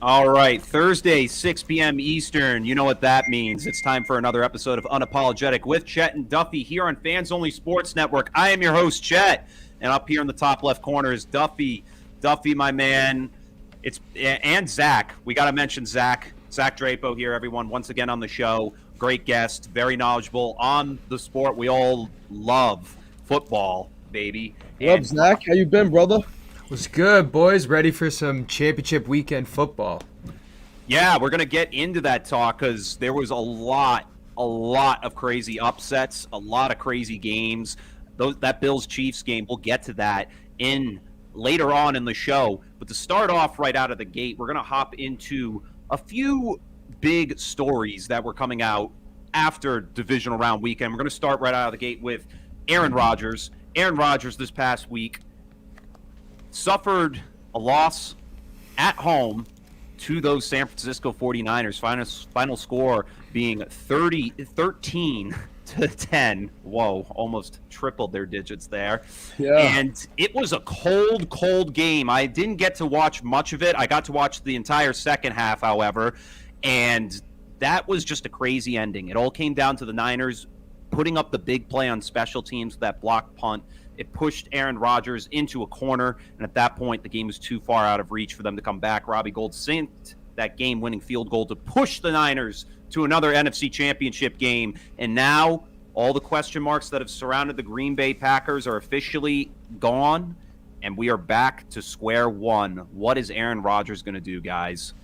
All right, Thursday, 6 p.m. Eastern. You know what that means. It's time for another episode of Unapologetic with Chet and Duffy here on Fans Only Sports Network. I am your host, Chet, and up here in the top left corner is Duffy. Duffy, my man. And Zach. We got to mention Zach. Zach Drapo here, everyone, once again on the show. Great guest, very knowledgeable on the sport. We all love football, baby. What up, Zach? How you been, brother? What's good, boys? Ready for some championship weekend football? Yeah, we're going to get into that talk because there was a lot of crazy upsets, a lot of crazy games. That Bills-Chiefs game, we'll get to that in later on in the show. But to start off right out of the gate, we're going to hop into a few big stories that were coming out after divisional round weekend. We're going to start right out of the gate with Aaron Rodgers. Aaron Rodgers this past week suffered a loss at home to those San Francisco 49ers. Final score being 13-10. Whoa, almost tripled their digits there. Yeah. And it was a cold game. I didn't get to watch much of it. I got to watch the entire second half, however, and that was just a crazy ending. It all came down to the Niners putting up the big play on special teams, that blocked punt. It pushed Aaron Rodgers into a corner, and at that point, the game was too far out of reach for them to come back. Robbie Gould sent that game-winning field goal to push the Niners to another NFC Championship game, and now all the question marks that have surrounded the Green Bay Packers are officially gone, and we are back to square one. What is Aaron Rodgers going to do, guys?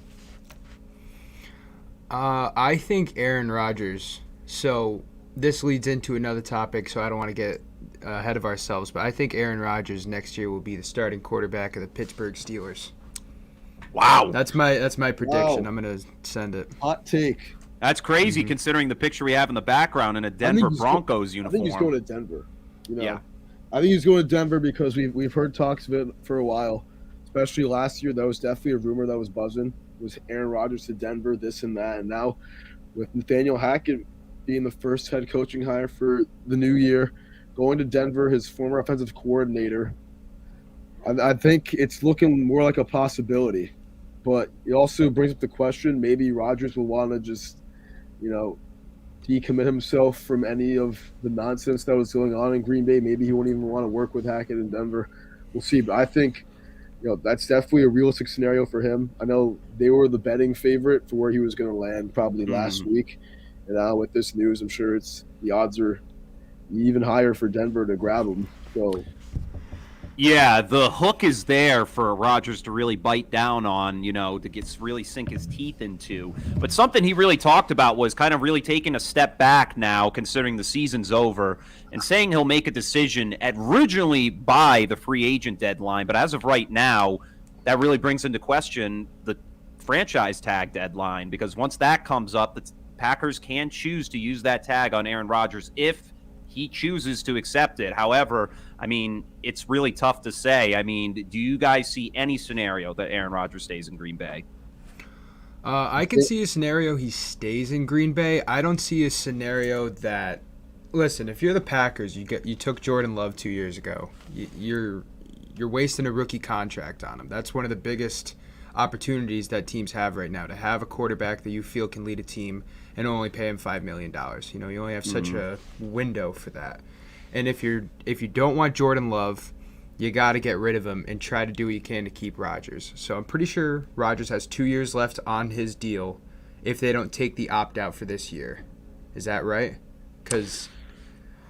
I think Aaron Rodgers, so this leads into another topic, so I don't want to get ahead of ourselves, but I think Aaron Rodgers next year will be the starting quarterback of the Pittsburgh Steelers. Wow. That's my prediction. Wow. I'm going to send it. Hot take. That's crazy considering the picture we have in the background in a Denver Broncos uniform. I think he's going to Denver. Yeah. I think he's going to Denver because we've heard talks of it for a while, especially last year. That was definitely a rumor that was buzzing. Was Aaron Rodgers to Denver, this and that. And now with Nathaniel Hackett being the first head coaching hire for the new year, going to Denver, his former offensive coordinator, I think it's looking more like a possibility. But it also brings up the question, maybe Rodgers will want to just, decommit himself from any of the nonsense that was going on in Green Bay. Maybe he won't even want to work with Hackett in Denver. We'll see. But I think, that's definitely a realistic scenario for him. I know they were the betting favorite for where he was going to land probably last week. And now with this news, I'm sure the odds are even higher for Denver to grab him. So, yeah, the hook is there for Rodgers to really bite down on, to really sink his teeth into. But something he really talked about was kind of really taking a step back now, considering the season's over, and saying he'll make a decision originally by the free agent deadline. But as of right now, that really brings into question the franchise tag deadline, because once that comes up, the Packers can choose to use that tag on Aaron Rodgers if he chooses to accept it. However, it's really tough to say. Do you guys see any scenario that Aaron Rodgers stays in Green Bay? I can see a scenario he stays in Green Bay. I don't see a scenario that, listen, if you're the Packers, you took Jordan Love 2 years ago. You're wasting a rookie contract on him. That's one of the biggest opportunities that teams have right now, to have a quarterback that you feel can lead a team and only pay him $5 million. You only have such a window for that. And if you don't want Jordan Love, you got to get rid of him and try to do what you can to keep Rodgers. So I'm pretty sure Rodgers has 2 years left on his deal if they don't take the opt-out for this year. Is that right? Because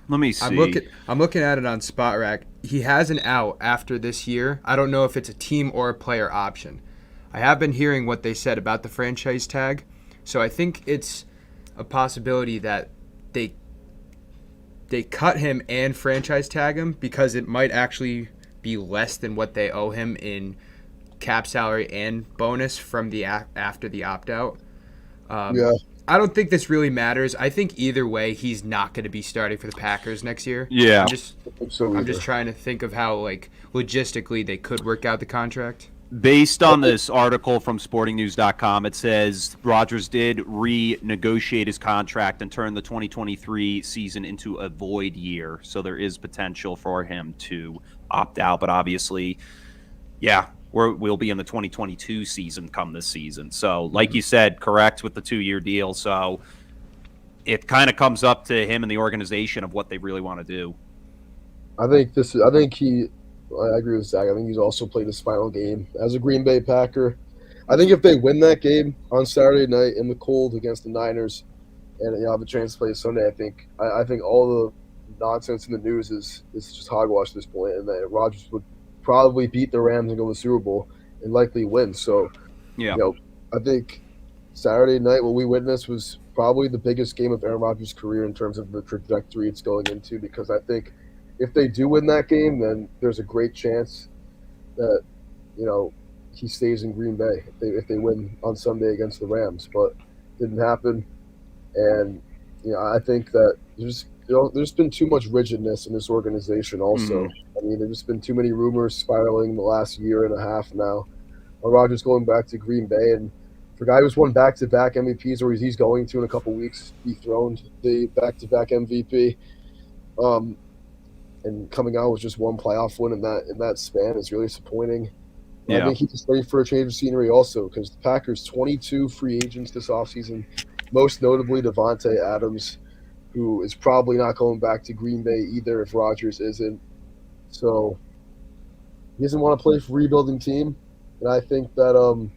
let me see. I'm looking at it on SpotRack. He has an out after this year. I don't know if it's a team or a player option. I have been hearing what they said about the franchise tag, so I think it's a possibility that they cut him and franchise tag him, because it might actually be less than what they owe him in cap salary and bonus from the after the opt-out. yeah. I don't think this really matters. I think either way, he's not going to be starting for the Packers next year. Yeah. I'm just trying to think of how, logistically they could work out the contract. Based on this article from sportingnews.com, it says Rodgers did renegotiate his contract and turn the 2023 season into a void year. So there is potential for him to opt out. But obviously, yeah, we'll be in the 2022 season come this season. So, like you said, correct with the 2-year deal. So it kind of comes up to him and the organization of what they really want to do. I agree with Zach. I think he's also played his final game as a Green Bay Packer. I think if they win that game on Saturday night in the cold against the Niners, and have a chance to play Sunday, I think all the nonsense in the news is just hogwash at this point, and that Rodgers would probably beat the Rams and go to the Super Bowl and likely win. So, I think Saturday night what we witnessed was probably the biggest game of Aaron Rodgers' career in terms of the trajectory it's going into, because I think if they do win that game, then there's a great chance that he stays in Green Bay if they win on Sunday against the Rams. But it didn't happen, and I think that there's been too much rigidness in this organization. Also, I mean, there's been too many rumors spiraling the last year and a half now. Rodgers going back to Green Bay, and for a guy who's won back-to-back MVPs, or he's going to in a couple weeks, dethroned the back-to-back MVP. And coming out with just one playoff win in that span is really disappointing. I think he's just ready for a change of scenery also, because the Packers 22 free agents this offseason, most notably Davante Adams, who is probably not going back to Green Bay either if Rodgers isn't. So he doesn't want to play for a rebuilding team. And I think that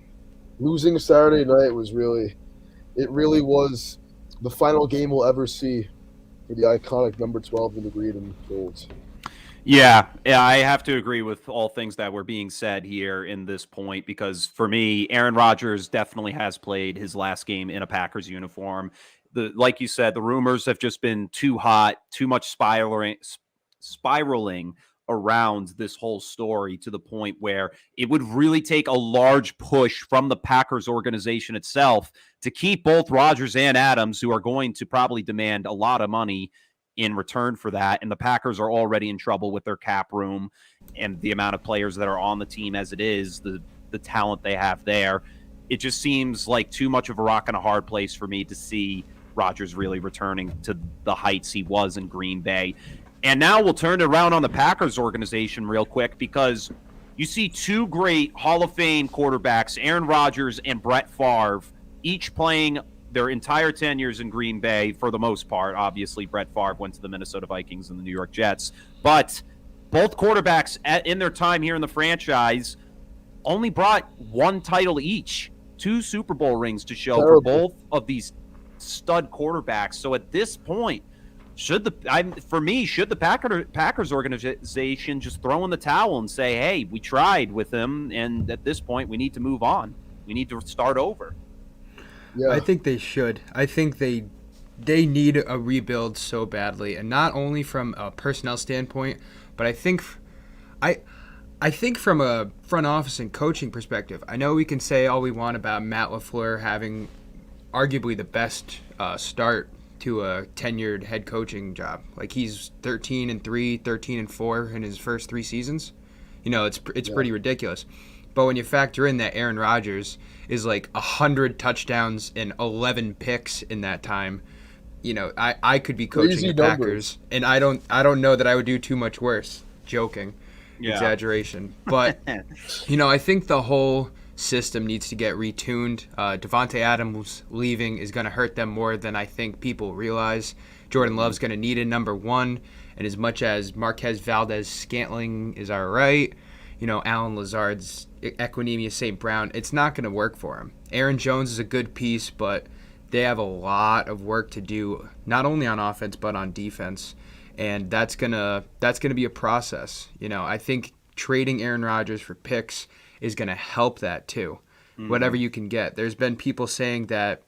losing Saturday night was really the final game we'll ever see for the iconic number 12 in the green and gold. Yeah, I have to agree with all things that were being said here in this point, because for me, Aaron Rodgers definitely has played his last game in a Packers uniform. Like you said, the rumors have just been too hot, too much spiraling around this whole story, to the point where it would really take a large push from the Packers organization itself to keep both Rodgers and Adams, who are going to probably demand a lot of money in return for that. And the Packers are already in trouble with their cap room and the amount of players that are on the team as it is, the talent they have there. It just seems like too much of a rock and a hard place for me to see Rodgers really returning to the heights he was in Green Bay. And now we'll turn it around on the Packers organization real quick, because you see two great Hall of Fame quarterbacks, Aaron Rodgers and Brett Favre, each playing their entire tenures in Green Bay for the most part. Obviously, Brett Favre went to the Minnesota Vikings and the New York Jets. But both quarterbacks in their time here in the franchise only brought one title each, 2 Super Bowl rings to show for both of these stud quarterbacks. So at this point, should the Packers organization just throw in the towel and say, hey, we tried with him, and at this point we need to move on. We need to start over. Yeah. I think they should. I think they need a rebuild so badly, and not only from a personnel standpoint, but I think from a front office and coaching perspective. I know we can say all we want about Matt LaFleur having arguably the best start to a tenured head coaching job. Like, he's 13-3, 13-4 in his first 3 seasons. It's pretty ridiculous. But when you factor in that Aaron Rodgers is like 100 touchdowns and 11 picks in that time, I could be coaching the Packers, and I don't know that I would do too much worse. Joking, exaggeration. But I think the whole system needs to get retuned. Davante Adams leaving is going to hurt them more than I think people realize. Jordan Love's going to need a number 1, and as much as Marquez Valdez-Scantling is all right, Alan Lazard's Equinemius St. Brown, it's not going to work for him. Aaron Jones is a good piece, but they have a lot of work to do, not only on offense but on defense, and that's gonna be a process. I think trading Aaron Rodgers for picks is going to help that too. Whatever you can get. There's been people saying that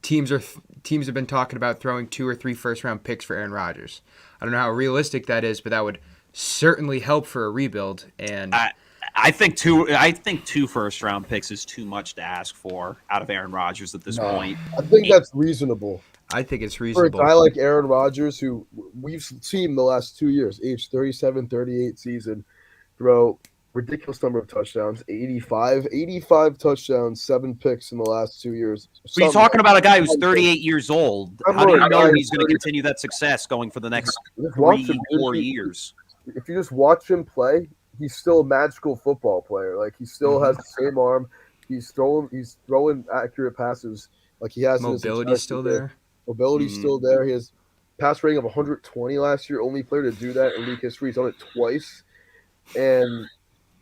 teams have been talking about throwing 2 or 3 first-round picks for Aaron Rodgers. I don't know how realistic that is, but that would certainly help for a rebuild. And I think 2 first-round picks is too much to ask for out of Aaron Rodgers at this point. I think that's reasonable. I think it's reasonable. For a guy like Aaron Rodgers, who we've seen the last 2 years, age 37, 38 season, throw ridiculous number of touchdowns, 85 touchdowns, 7 picks in the last 2 years. But you're talking about a guy who's 38 years old. How do you know he's going to continue that success going for the next 3-4 years? If you just watch him play, he's still a magical football player. Like he still has the same arm. He's throwing accurate passes like he has in his entire Mobility's still career. there. Mobility's still there. He has pass rating of 120 last year. Only player to do that in league history. He's done it twice. And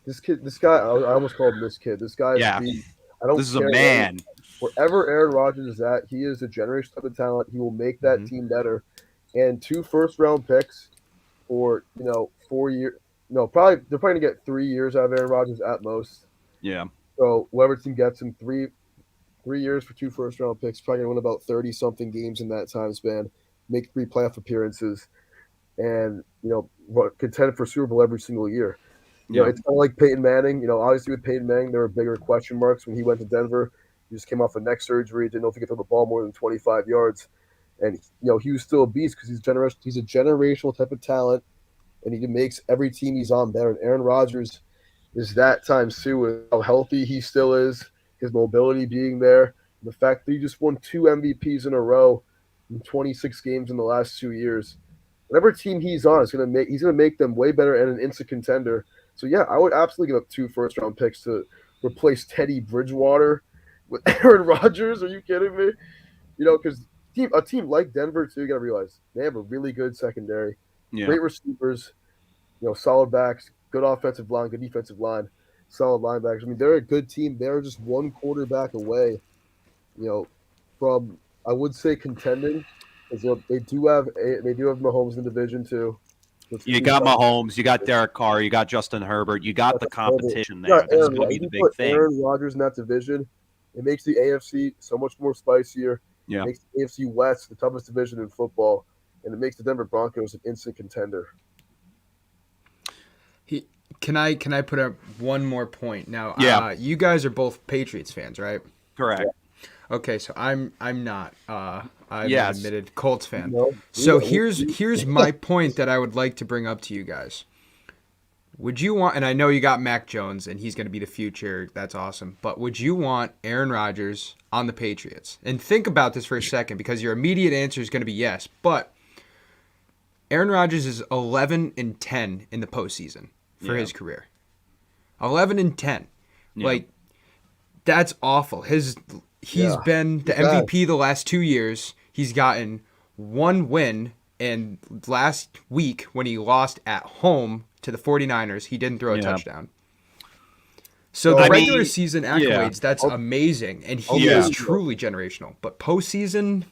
this guy, I almost called him this kid. This guy is Yeah. beat. I don't This is a care man. wherever Aaron Rodgers is at, he is a generational type of talent. He will make that team better. And 2 first-round picks for 4 years. No, probably they're probably gonna get 3 years out of Aaron Rodgers at most. Yeah. So whoever team gets him 3 years for 2 first-round picks, probably gonna win about 30-something games in that time span, make 3 playoff appearances, and contend for Super Bowl every single year. It's kind of like Peyton Manning. Obviously with Peyton Manning, there were bigger question marks when he went to Denver. He just came off a neck surgery, didn't know if he could throw the ball more than 25 yards, and he was still a beast because he's a generational type of talent, and he makes every team he's on better. And Aaron Rodgers is that times 2 with how healthy he still is, his mobility being there, and the fact that he just won 2 MVPs in a row in 26 games in the last 2 years. Whatever team he's on he's gonna make them way better and an instant contender. So yeah, I would absolutely give up 2 first-round picks to replace Teddy Bridgewater with Aaron Rodgers. Are you kidding me? Because a team like Denver too, you gotta realize they have a really good secondary, great receivers, solid backs, good offensive line, good defensive line, solid linebackers. I mean, they're a good team. They're just one quarterback away, from I would say contending. Because they do have Mahomes in the division too. You got Mahomes, you got Derek Carr, you got Justin Herbert, you got the competition there. That's going to be the big thing. Aaron Rodgers in that division, it makes the AFC so much more spicier. Yeah. It makes the AFC West the toughest division in football, and it makes the Denver Broncos an instant contender. Can I put up one more point now? You guys are both Patriots fans, right? Correct. Okay, so I'm not. I'm an admitted Colts fan. No. So here's my point that I would like to bring up to you guys. Would you want, and I know you got Mac Jones and he's going to be the future, that's awesome, but would you want Aaron Rodgers on the Patriots? And think about this for a second, because your immediate answer is going to be yes, but Aaron Rodgers is 11-10 in the postseason for his career. 11-10. Yeah. Like, that's awful. He's been the MVP the last 2 years. He's gotten 1 win, and last week when he lost at home to the 49ers, he didn't throw a touchdown. So the regular season accolades, that's amazing, and he is truly generational. But postseason,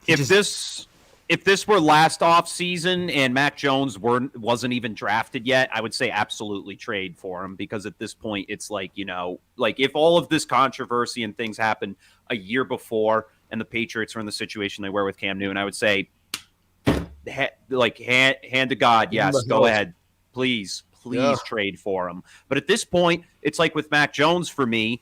if this were last off season and Mac Jones wasn't even drafted yet, I would say absolutely trade for him, because at this point it's like, if all of this controversy and things happened a year before and the Patriots were in the situation they were with Cam Newton, I would say, hand to God, yes, go ahead. Please trade for him. But at this point, it's like with Mac Jones for me,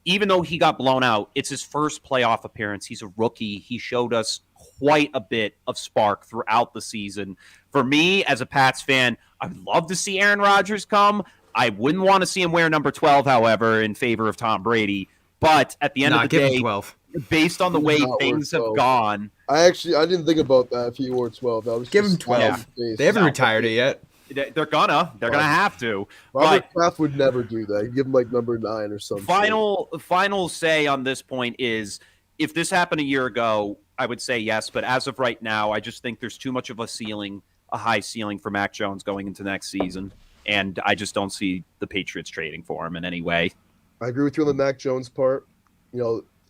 even though he got blown out, it's his first playoff appearance. He's a rookie. He showed us quite a bit of spark throughout the season. For me, as a Pats fan, I'd love to see Aaron Rodgers come. I wouldn't want to see him wear number 12, however, in favor of Tom Brady. But at the end of the day, 12. Based on the way things have gone. I didn't think about that if he wore 12. Give him 12. They haven't retired it yet. They're gonna have to. Robert Kraft would never do that. He'd give him like number 9 or something. Final say on this point is, if this happened a year ago, I would say yes. But as of right now, I just think there's too much of a high ceiling for Mac Jones going into next season. And I just don't see the Patriots trading for him in any way. I agree with you on the Mac Jones part.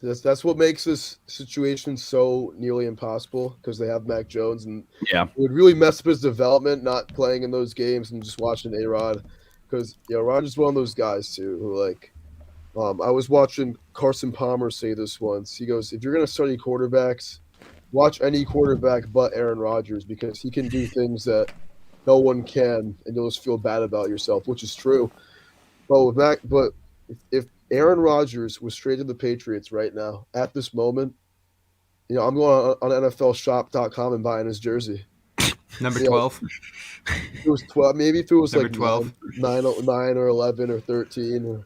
That's what makes this situation so nearly impossible, because they have Mac Jones, and it would really mess up his development not playing in those games and just watching A-Rod, because Rodgers is one of those guys too who I was watching Carson Palmer say this once. He goes, if you're going to study quarterbacks, watch any quarterback but Aaron Rodgers, because he can do things that no one can, and you'll just feel bad about yourself, which is true. But if Aaron Rodgers was traded to the Patriots right now, at this moment, I'm going on NFLshop.com and buying his jersey. Number 12? It was 12. Maybe if it was number like 12. 9 or 11 or 13.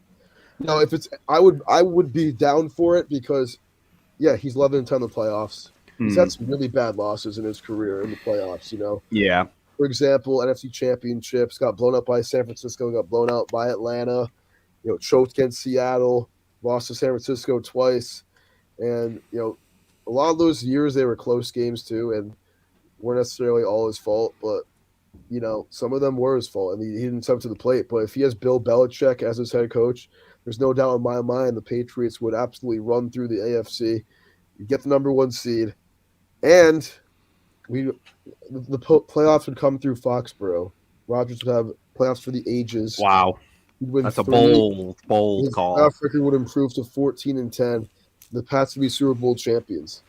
If it's, I would be down for it, because, he's 11-10 in the playoffs. He's had some really bad losses in his career in the playoffs, Yeah. For example, NFC championships, got blown up by San Francisco, got blown out by Atlanta, choked against Seattle, lost to San Francisco twice. And, a lot of those years they were close games too, and weren't necessarily all his fault, but some of them were his fault, and he didn't step to the plate. But if he has Bill Belichick as his head coach, there's no doubt in my mind the Patriots would absolutely run through the AFC, get the number 1 seed, and the playoffs would come through Foxborough. Rodgers would have playoffs for the ages. Wow. He'd win That's a 3. bold His call. playoff record would improve to 14-10. The Pats would be Super Bowl champions.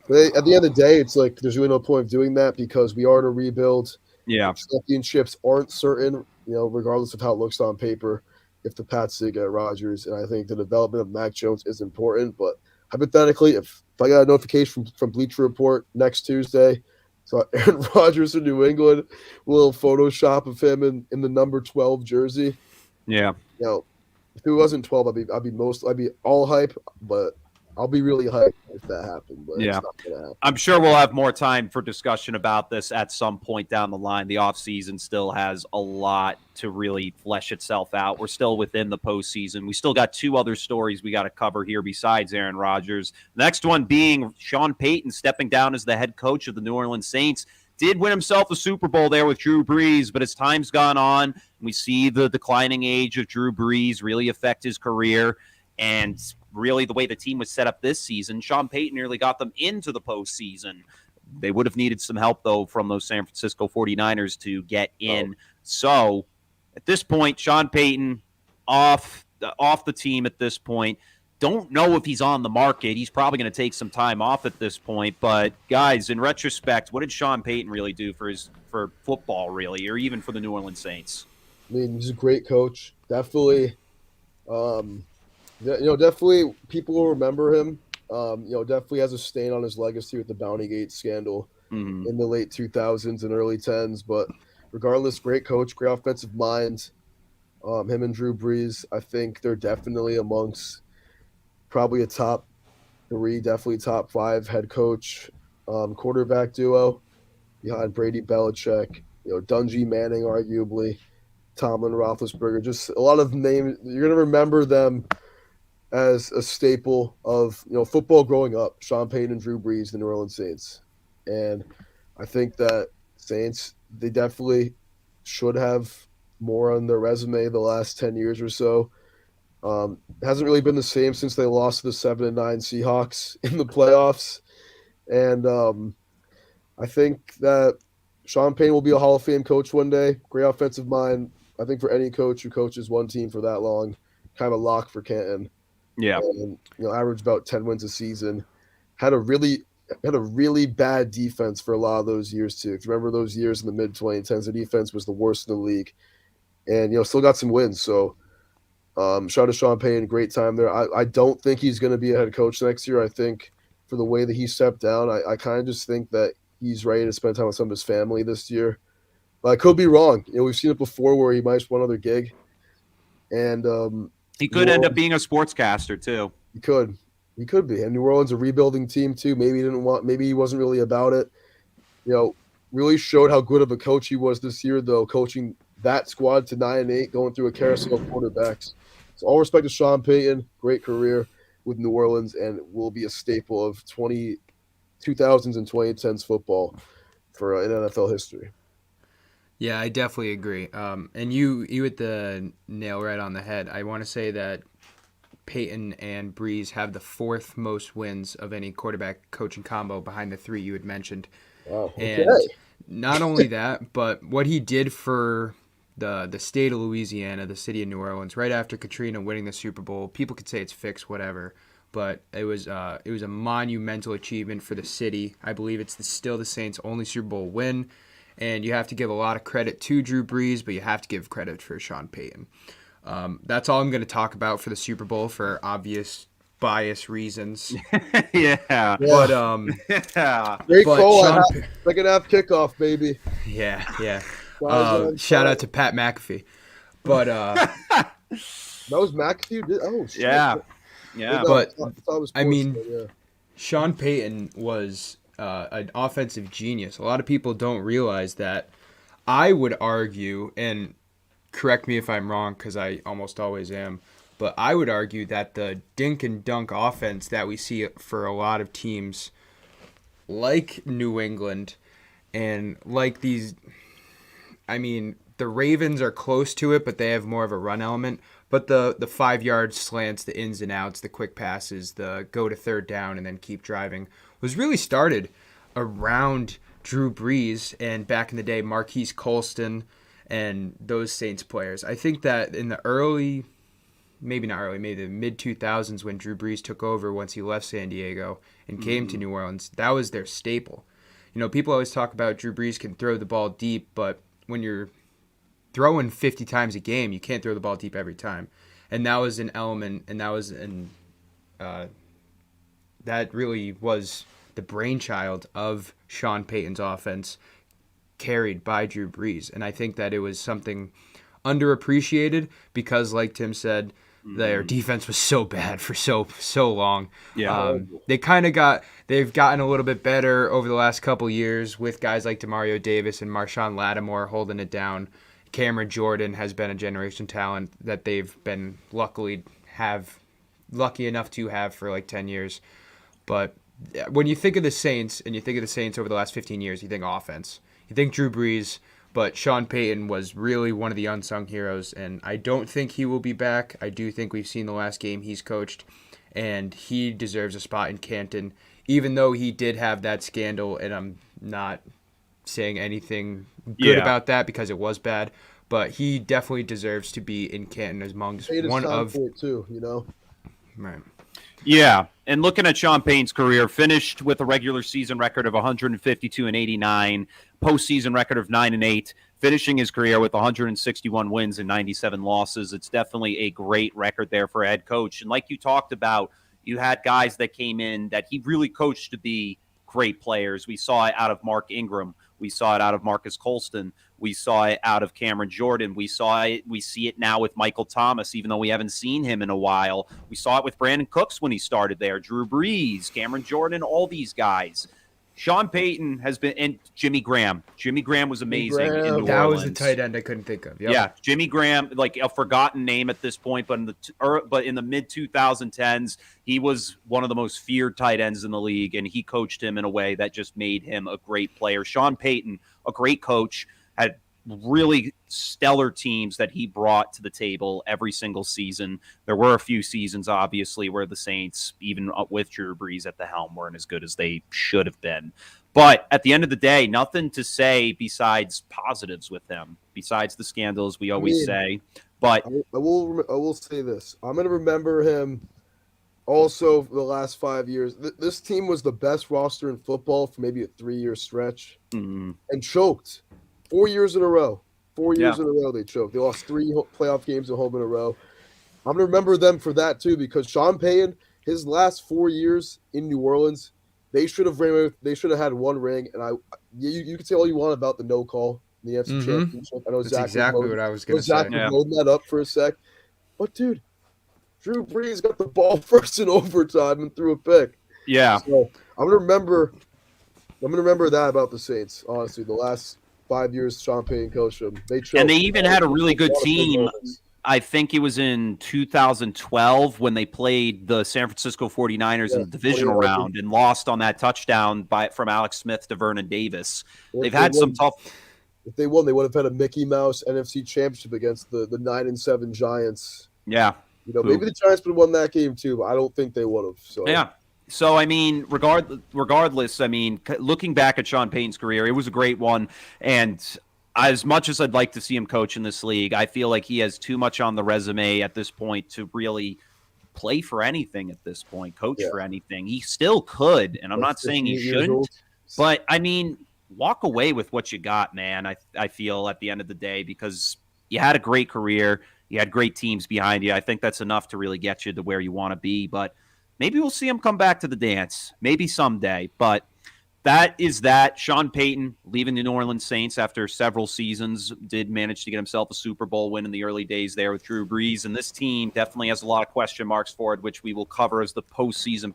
But at the end of the day, it's like there's really no point of doing that because we are in a rebuild. Yeah. Championships aren't certain, regardless of how it looks on paper, if the Pats did get Rodgers. And I think the development of Mac Jones is important. But hypothetically, if I got a notification from Bleacher Report next Tuesday, so Aaron Rodgers in New England, a little Photoshop of him in the number 12 jersey. Yeah. If it wasn't 12, I'd be all hype, but I'll be really hyped if that happened. But Yeah. it's not gonna happen. I'm sure we'll have more time for discussion about this at some point down the line. The offseason still has a lot to really flesh itself out. We're still within the postseason. We still got 2 other stories we got to cover here besides Aaron Rodgers. The next one being Sean Payton stepping down as the head coach of the New Orleans Saints. Did win himself a Super Bowl there with Drew Brees, but as time's gone on, we see the declining age of Drew Brees really affect his career. And really the way the team was set up this season, Sean Payton nearly got them into the postseason. They would have needed some help, though, from those San Francisco 49ers to get in. So at this point, Sean Payton off the team at this point. Don't know if he's on the market. He's probably going to take some time off at this point. But, guys, in retrospect, what did Sean Payton really do for football, really, or even for the New Orleans Saints? I mean, he's a great coach. Definitely definitely people will remember him. Definitely has a stain on his legacy with the Bountygate scandal in the late 2000s and early 10s. But regardless, great coach, great offensive mind. Him and Drew Brees, I think they're definitely amongst probably a top 3, definitely top 5 head coach quarterback duo behind Brady Belichick, Dungy Manning, arguably, Tomlin, Roethlisberger. Just a lot of names. You're going to remember them as a staple of football growing up. Sean Payton and Drew Brees, the New Orleans Saints, and I think that Saints, they definitely should have more on their resume the last 10 years or so. It hasn't really been the same since they lost to the 7-9 Seahawks in the playoffs, and I think that Sean Payton will be a Hall of Fame coach one day. Great offensive mind. I think for any coach who coaches one team for that long, kind of a lock for Canton. Yeah. And, averaged about 10 wins a season. Had a really bad defense for a lot of those years too. Remember those years in the mid 2010s, the defense was the worst in the league, and still got some wins. So, shout out to Sean Payton, great time there. I don't think he's going to be a head coach next year. I think for the way that he stepped down, I kind of just think that he's ready to spend time with some of his family this year. But I could be wrong. We've seen it before where he might just want another gig, and he could end up being a sportscaster too. He could be. And New Orleans, a rebuilding team too. Maybe he wasn't really about it. Really showed how good of a coach he was this year, though, coaching that squad to 9-8, going through a carousel of quarterbacks. So all respect to Sean Payton, great career with New Orleans, and will be a staple of 2000s and 2010s football for in NFL history. Yeah, I definitely agree. And you hit the nail right on the head. I want to say that Peyton and Brees have the 4th most wins of any quarterback coaching combo behind the 3 you had mentioned. Wow. Okay. And not only that, but what he did for the state of Louisiana, the city of New Orleans, right after Katrina winning the Super Bowl. People could say it's fixed, whatever, but it was a monumental achievement for the city. I believe it's still the Saints' only Super Bowl win. And you have to give a lot of credit to Drew Brees, but you have to give credit for Sean Payton. That's all I'm going to talk about for the Super Bowl for obvious bias reasons. Yeah. But great call. Second half kickoff, baby. Yeah. Shout out to Pat McAfee. But that was McAfee. Oh shit. Yeah. But I mean, Sean Payton was an offensive genius. A lot of people don't realize that I would argue, and correct me if I'm wrong because I almost always am, but I would argue that the dink and dunk offense that we see for a lot of teams like New England and like these, I mean, the Ravens are close to it, but they have more of a run element. But the 5 yard slants, the ins and outs, the quick passes, the go to third down and then keep driving was really started around Drew Brees and back in the day, Marquise Colston and those Saints players. I think that in the early, maybe not early, maybe the mid 2000s when Drew Brees took over once he left San Diego and came to New Orleans, that was their staple. You know, people always talk about Drew Brees can throw the ball deep, but when you're throwing 50 times a game, you can't throw the ball deep every time. And that was an element, and that really was the brainchild of Sean Payton's offense carried by Drew Brees. And I think that it was something underappreciated because, like Tim said, their defense was so bad for so long. Yeah. They've gotten a little bit better over the last couple years with guys like Demario Davis and Marshawn Lattimore holding it down. Cameron Jordan has been a generation talent that they've been lucky enough to have for like 10 years. But when you think of the Saints and you think of the Saints over the last 15 years, you think offense. You think Drew Brees, but Sean Payton was really one of the unsung heroes, and I don't think he will be back. I do think we've seen the last game he's coached, and he deserves a spot in Canton, even though he did have that scandal, and I'm not saying anything good about that because it was bad, but he definitely deserves to be in Canton as amongst one of it too, you know. Right. Yeah, and looking at Sean Payton's career, finished with a regular season record of 152 and 89, postseason record of 9 and 8, finishing his career with 161 wins and 97 losses. It's definitely a great record there for a head coach. And like you talked about, you had guys that came in that he really coached to be great players. We saw it out of Mark Ingram. We saw it out of Marcus Colston. We saw it out of Cameron Jordan. We see it now with Michael Thomas, even though we haven't seen him in a while. We saw it with Brandon Cooks when he started there, Drew Brees, Cameron Jordan, all these guys. Sean Payton has been, and Jimmy Graham. Jimmy Graham was amazing in New Orleans. That was the tight end I couldn't think of. Yep. Yeah, Jimmy Graham, like a forgotten name at this point, but in the mid 2010s, he was one of the most feared tight ends in the league, and he coached him in a way that just made him a great player. Sean Payton, a great coach, had really stellar teams that he brought to the table every single season. There were a few seasons, obviously, where the Saints, even with Drew Brees at the helm, weren't as good as they should have been. But at the end of the day, nothing to say besides positives with him, besides the scandals we always say. But I will say this. I'm going to remember him also for the last 5 years. This team was the best roster in football for maybe a 3-year stretch and choked 4 years in a row. 4 years in a row they choked. They lost 3 playoff games at home in a row. I'm going to remember them for that too because Sean Payton, his last 4 years in New Orleans, they should have had one ring. And you can say all you want about the no call in the NFC Championship. I know That's exactly what I was going to say. Zach was loading that up for a sec. But dude, Drew Brees got the ball first in overtime and threw a pick. Yeah. So I'm gonna remember that about the Saints. Honestly, the last 5 years Sean Payton coached them, they even had a really good team. I think it was in 2012 when they played the San Francisco 49ers in the divisional round and lost on that touchdown from Alex Smith to Vernon Davis. They've had some tough. If they won, they would have had a Mickey Mouse NFC Championship against the 9-7 Giants. Yeah. You know, maybe the Giants would have won that game too, but I don't think they would have. So yeah. So, I mean, regardless, I mean, looking back at Sean Payton's career, it was a great one. And as much as I'd like to see him coach in this league, I feel like he has too much on the resume at this point to really play for anything at this point, coach for anything. He still could, and I'm not saying he shouldn't. But, I mean, walk away with what you got, man, I feel at the end of the day, because you had a great career. You had great teams behind you. I think that's enough to really get you to where you want to be. But maybe we'll see him come back to the dance. Maybe someday. But that is that. Sean Payton leaving the New Orleans Saints after several seasons, did manage to get himself a Super Bowl win in the early days there with Drew Brees. And this team definitely has a lot of question marks for it, which we will cover as the postseason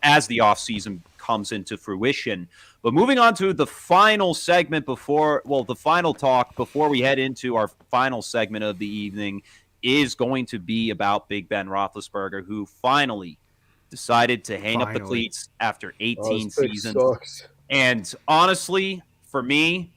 as the offseason comes into fruition. But moving on to the final segment the final talk before we head into our final segment of the evening is going to be about Big Ben Roethlisberger, who finally decided to hang up the cleats after 18 seasons. Sucks. And honestly, for me,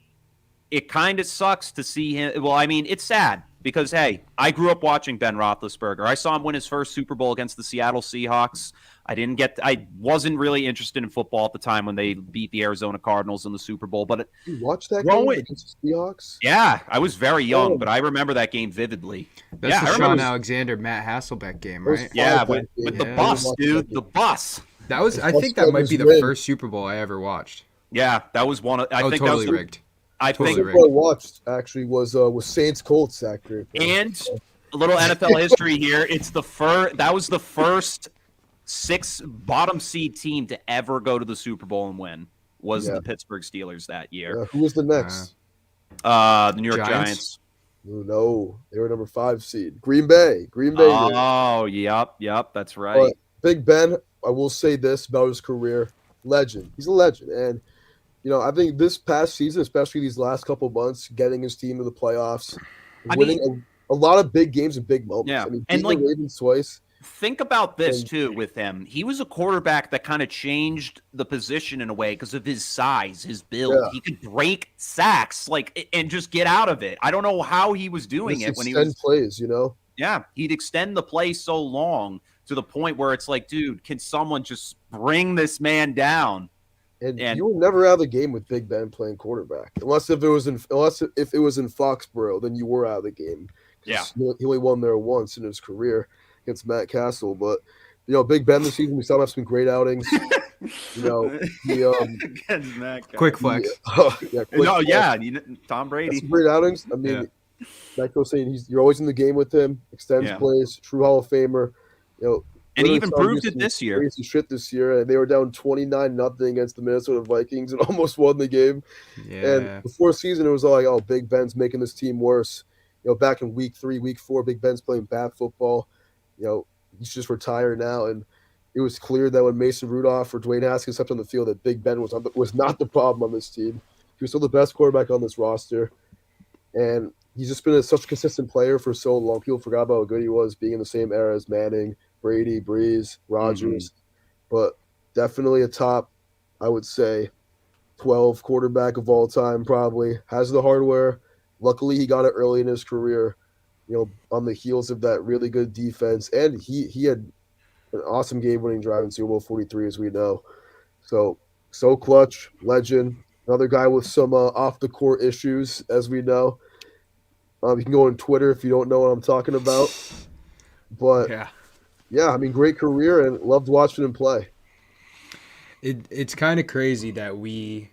it kind of sucks to see him. Well, I mean, it's sad because, hey, I grew up watching Ben Roethlisberger. I saw him win his first Super Bowl against the Seattle Seahawks. I wasn't really interested in football at the time when they beat the Arizona Cardinals in the Super Bowl. But you watched that game against the Seahawks? Yeah, I was very young, but I remember that game vividly. That's the Sean Alexander, Matt Hasselbeck game, right? Yeah, with the bus, dude. The bus. That was. I think that might be the first Super Bowl I ever watched. Yeah, that was one of. I think totally that was rigged. I totally think rigged. What I watched actually was Saints Colts that group. And a little NFL history here. That was the first 6 bottom seed team to ever go to the Super Bowl and win. Was the Pittsburgh Steelers that year? Who was the next? The New York Giants. No, they were number 5 seed. Green Bay. Oh, yep, that's right. But Big Ben, I will say this about his career: legend. He's a legend, and I think this past season, especially these last couple of months, getting his team to the playoffs, winning a lot of big games and big moments. Yeah, I mean, and the Ravens twice. Think about this too with him. He was a quarterback that kind of changed the position in a way because of his size, his build. Yeah. He could break sacks and just get out of it. I don't know how he was doing it when he was plays. Yeah, he'd extend the play so long to the point where it's like, dude, can someone just bring this man down? And you were never out of the game with Big Ben playing quarterback, unless if it was in Foxborough, then you were out of the game. Yeah, he only won there once in his career against Matt Castle, but Big Ben this season we saw him have some great outings. Against Matt quick flex. Tom Brady. Some great outings. I mean, Matt was saying you're always in the game with him. Extends plays, true Hall of Famer. And he even proved it this year. Crazy shit this year, and they were down 29-0 against the Minnesota Vikings and almost won the game. Yeah. And before season, it was all like, "Oh, Big Ben's making this team worse." Back in week 3, week 4, Big Ben's playing bad football. He's just retired now, and it was clear that when Mason Rudolph or Dwayne Haskins stepped on the field, that Big Ben was not the problem on this team. He was still the best quarterback on this roster, and he's just been such a consistent player for so long. People forgot about how good he was, being in the same era as Manning, Brady, Breeze, Rodgers, but definitely a top, I would say, 12 quarterback of all time. Probably has the hardware. Luckily, he got it early in his career. On the heels of that really good defense, and he had an awesome game-winning drive in Super Bowl 43, as we know. So clutch, legend. Another guy with some off-the-court issues, as we know. You can go on Twitter if you don't know what I'm talking about. But yeah, I mean, great career, and loved watching him play. It's kind of crazy that we're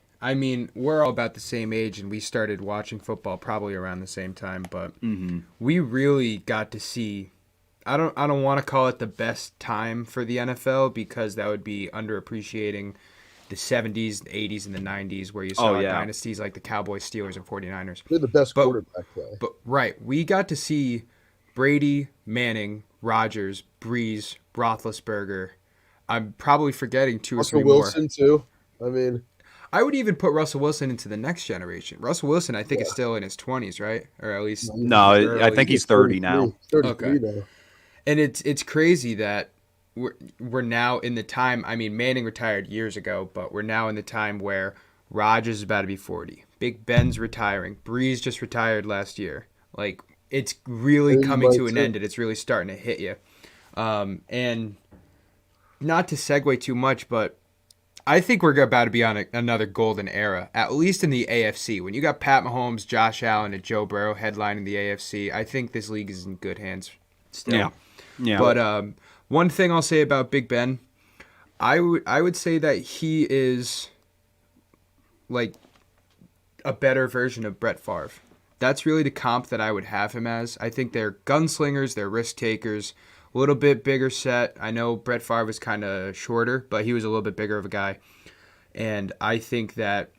all about the same age, and we started watching football probably around the same time, but we really got to see. I don't want to call it the best time for the NFL because that would be underappreciating the 70s, the 80s, and the 90s where you saw dynasties like the Cowboys, Steelers, and 49ers. They're the best quarterback play. But right, we got to see Brady, Manning, Rodgers, Breeze, Roethlisberger. I'm probably forgetting 2 or 3 more. Russell Wilson too. I mean, I would even put Russell Wilson into the next generation. Russell Wilson, I think, is still in his 20s, right? Or at least I think he's 30 now. 33 now. And it's crazy that we're now in the time. I mean, Manning retired years ago, but we're now in the time where Rodgers is about to be 40. Big Ben's retiring. Breeze just retired last year. Like, it's really coming to an end, and it's really starting to hit you. And not to segue too much, but I think we're about to be on another golden era, at least in the AFC. When you got Pat Mahomes, Josh Allen, and Joe Burrow headlining the AFC, I think this league is in good hands still. Yeah. But one thing I'll say about Big Ben, I would say that he is like a better version of Brett Favre. That's really the comp that I would have him as. I think they're gunslingers, they're risk takers, a little bit bigger set. I know Brett Favre was kind of shorter, but he was a little bit bigger of a guy. And I think that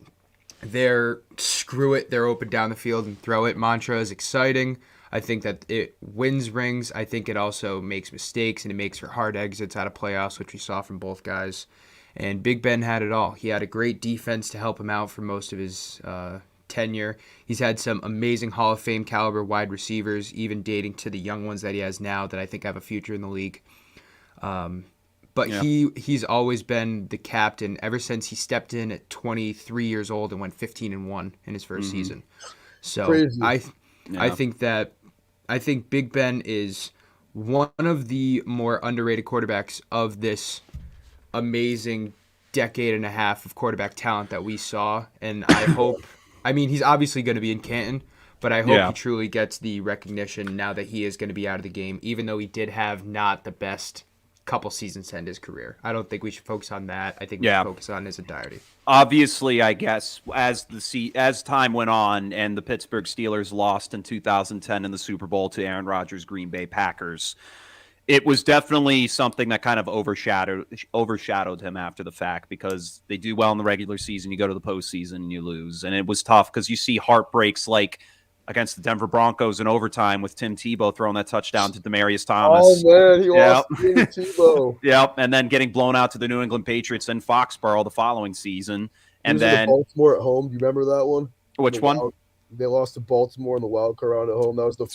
their screw it, they're open down the field and throw it mantra is exciting. I think that it wins rings. I think it also makes mistakes and it makes for hard exits out of playoffs, which we saw from both guys. And Big Ben had it all. He had a great defense to help him out for most of his tenure. He's had some amazing Hall of Fame caliber wide receivers, even dating to the young ones that he has now that I think have a future in the league. But Yeah. he's always been the captain ever since he stepped in at 23 years old and went 15-1 in his first season. So Crazy. I think Big Ben is one of the more underrated quarterbacks of this amazing decade and a half of quarterback talent that we saw. And I hope, I mean, he's obviously going to be in Canton, but I hope he truly gets the recognition now that he is going to be out of the game, even though he did have not the best couple seasons to end his career. I don't think we should focus on that. I think we should focus on his entirety. Obviously, I guess as time went on and the Pittsburgh Steelers lost in 2010 in the Super Bowl to Aaron Rodgers' Green Bay Packers, it was definitely something that kind of overshadowed him after the fact, because they do well in the regular season, you go to the postseason and you lose, and it was tough because you see heartbreaks like against the Denver Broncos in overtime with Tim Tebow throwing that touchdown to Demaryius Thomas. Oh man, he lost to Tebow. Yep, and then getting blown out to the New England Patriots in Foxborough the following season, and then Baltimore at home. Do you remember that one? Which one? They lost to Baltimore in the wild card round at home. That was the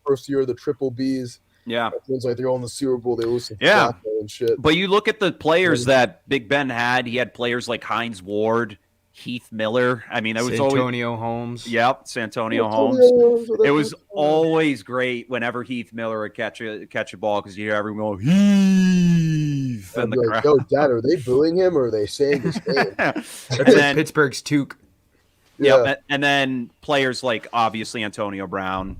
first year of the Triple Bs. Yeah, it seems like they're all in the Super Bowl. They lose to Flacco and shit. But you look at the players that Big Ben had. He had players like Hines Ward, Heath Miller. I mean, it was Santonio Holmes. Yep, Santonio Holmes. It was always great whenever Heath Miller would catch a ball, because you hear everyone go Heath in the crowd. Yo, Dad, are they booing him or are they saying his name? And then Pittsburgh's Took. Yeah, and then players like obviously Antonio Brown,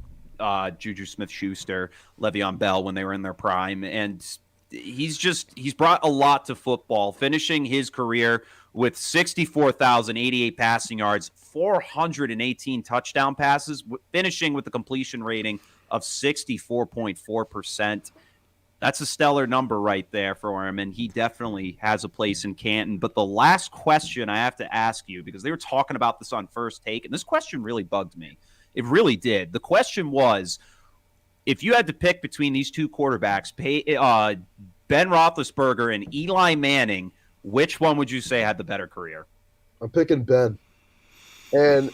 Juju Smith-Schuster, Le'Veon Bell when they were in their prime, and he's brought a lot to football, finishing his career with 64,088 passing yards, 418 touchdown passes, finishing with a completion rating of 64.4%. That's a stellar number right there for him, and he definitely has a place in Canton. But the last question I have to ask you, because they were talking about this on First Take, and this question really bugged me. It really did. The question was, if you had to pick between these two quarterbacks, Ben Roethlisberger and Eli Manning, which one would you say had the better career? I'm picking Ben. And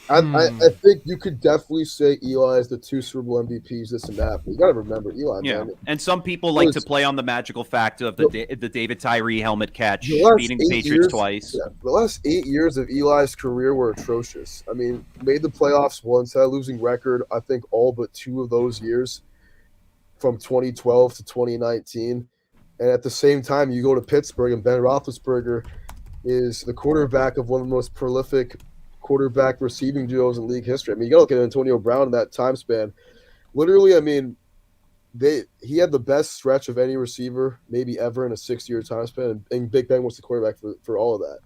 I think you could definitely say Eli is the 2 Super Bowl MVPs, this and that. But you got to remember Eli. Yeah, man. And some people like to play on the magical fact of the David Tyree helmet catch, beating the Patriots twice. Yeah, the last 8 years of Eli's career were atrocious. I mean, made the playoffs once, had a losing record, I think all but 2 of those years, from 2012 to 2019. And at the same time, you go to Pittsburgh, and Ben Roethlisberger is the quarterback of one of the most prolific quarterback receiving duos in league history. I mean, you got to look at Antonio Brown in that time span. Literally, I mean, he had the best stretch of any receiver maybe ever in a 6-year time span, and Big Ben was the quarterback for all of that.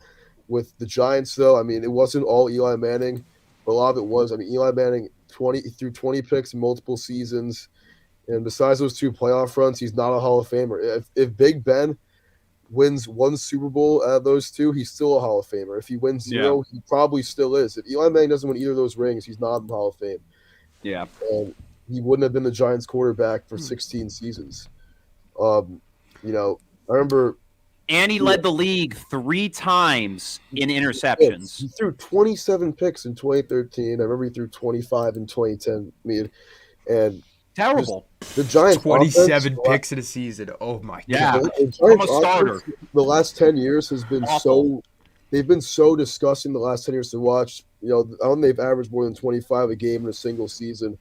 With the Giants, though, I mean, it wasn't all Eli Manning, but a lot of it was. I mean, Eli Manning threw 20 picks in multiple seasons, and besides those 2 playoff runs, he's not a Hall of Famer. If Big Ben wins 1 Super Bowl out of those 2, he's still a Hall of Famer. If he wins 0, he probably still is. If Eli Manning doesn't win either of those rings, he's not in the Hall of Fame. Yeah. And he wouldn't have been the Giants quarterback for 16 seasons. I remember. And he led the league 3 times in interceptions. He threw 27 picks in 2013. I remember he threw 25 in 2010. And terrible. The Giants 27 picks in a season. Oh my god. From a starter. The last 10 years has been they've been so disgusting the last 10 years to watch. I don't think they've averaged more than 25 a game in a single season.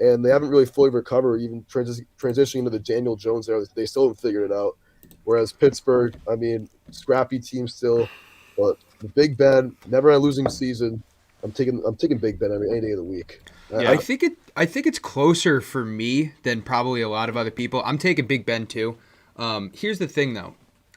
And they haven't really fully recovered, even transitioning into the Daniel Jones era. They still haven't figured it out. Whereas Pittsburgh, I mean, scrappy team still. But the Big Ben, never had a losing season. I'm taking Big Ben any day of the week. Yeah. I think it's closer for me than probably a lot of other people. I'm taking Big Ben too. Here's the thing though.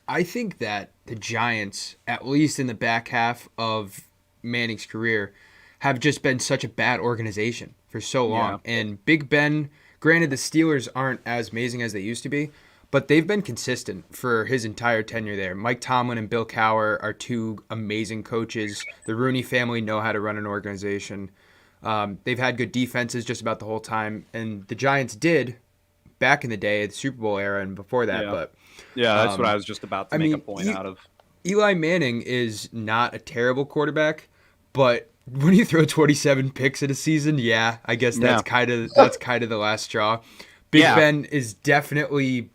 I think that the Giants, at least in the back half of Manning's career, have just been such a bad organization for so long. Yeah. And Big Ben, granted the Steelers aren't as amazing as they used to be, but they've been consistent for his entire tenure there. Mike Tomlin and Bill Cowher are 2 amazing coaches. The Rooney family know how to run an organization. They've had good defenses just about the whole time. And the Giants did back in the day, the Super Bowl era and before that. Yeah. But yeah, that's what I was just about to make a point out of. Eli Manning is not a terrible quarterback, but when you throw 27 picks in a season, yeah, I guess that's kind of the last straw. Big Ben is definitely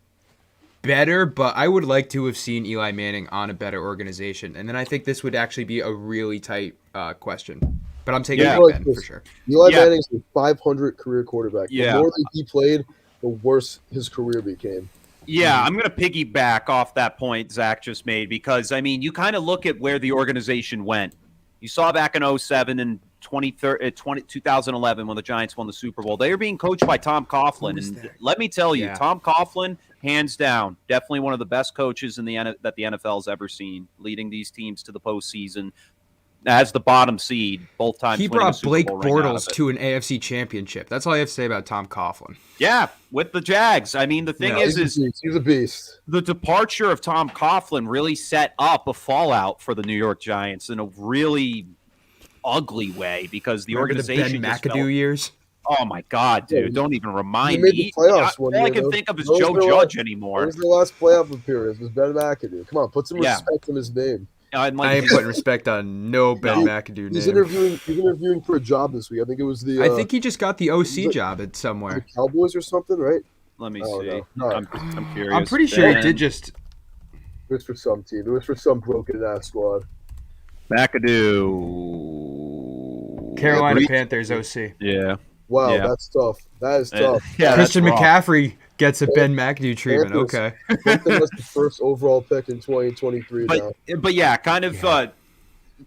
better, but I would like to have seen Eli Manning on a better organization. And then I think this would actually be a really tight question. But I'm taking Big Ben for sure. Eli Manning's a 500 career quarterback. Yeah. The more that he played, the worse his career became. Yeah, I'm going to piggyback off that point Zach just made because, I mean, you kind of look at where the organization went. You saw back in 2007 and 2011 when the Giants won the Super Bowl. They were being coached by Tom Coughlin. And let me tell you, Tom Coughlin, hands down, definitely one of the best coaches that the NFL's ever seen, leading these teams to the postseason as the bottom seed both times. He brought Blake Bortles to an AFC championship. That's all I have to say about Tom Coughlin. Yeah, with the Jags. I mean, the thing is he's a beast. The departure of Tom Coughlin really set up a fallout for the New York Giants in a really ugly way because the organization the Ben McAdoo years. Oh my God, dude! Don't even remind me. All I can think of is Joe Judge anymore. What was the last playoff appearance? It was Ben McAdoo. Come on, put some respect on his name. I ain't putting respect on no Ben McAdoo name. He's interviewing for a job this week. I think it was I think he just got the OC job at somewhere. The Cowboys or something, right? Let me see. Right. I'm curious. I'm pretty sure he did just. It was for some team. It was for some broken ass squad. McAdoo. Carolina Panthers OC. Yeah. Wow, that's tough. That is tough. Christian McCaffrey gets a Ben McAdoo treatment. Panthers. Okay. Panthers was the first overall pick in 2023 now. But yeah, kind of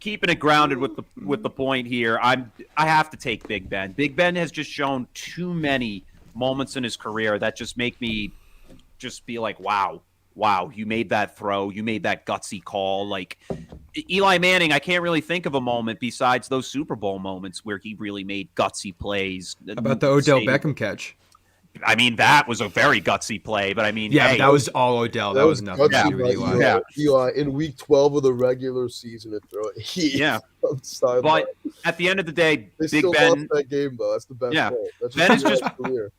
keeping it grounded with the point here. I have to take Big Ben. Big Ben has just shown too many moments in his career that just make me just be like, wow, you made that throw, you made that gutsy call. Like Eli Manning, I can't really think of a moment besides those Super Bowl moments where he really made gutsy plays. How about the Odell Beckham catch? I mean, that was a very gutsy play, but I mean, but that was all Odell. That was nothing to do with Eli. Eli in week 12 of the regular season, but at the end of the day, they Big still Ben lost that game though. That's the best. Yeah, That's Ben is just career.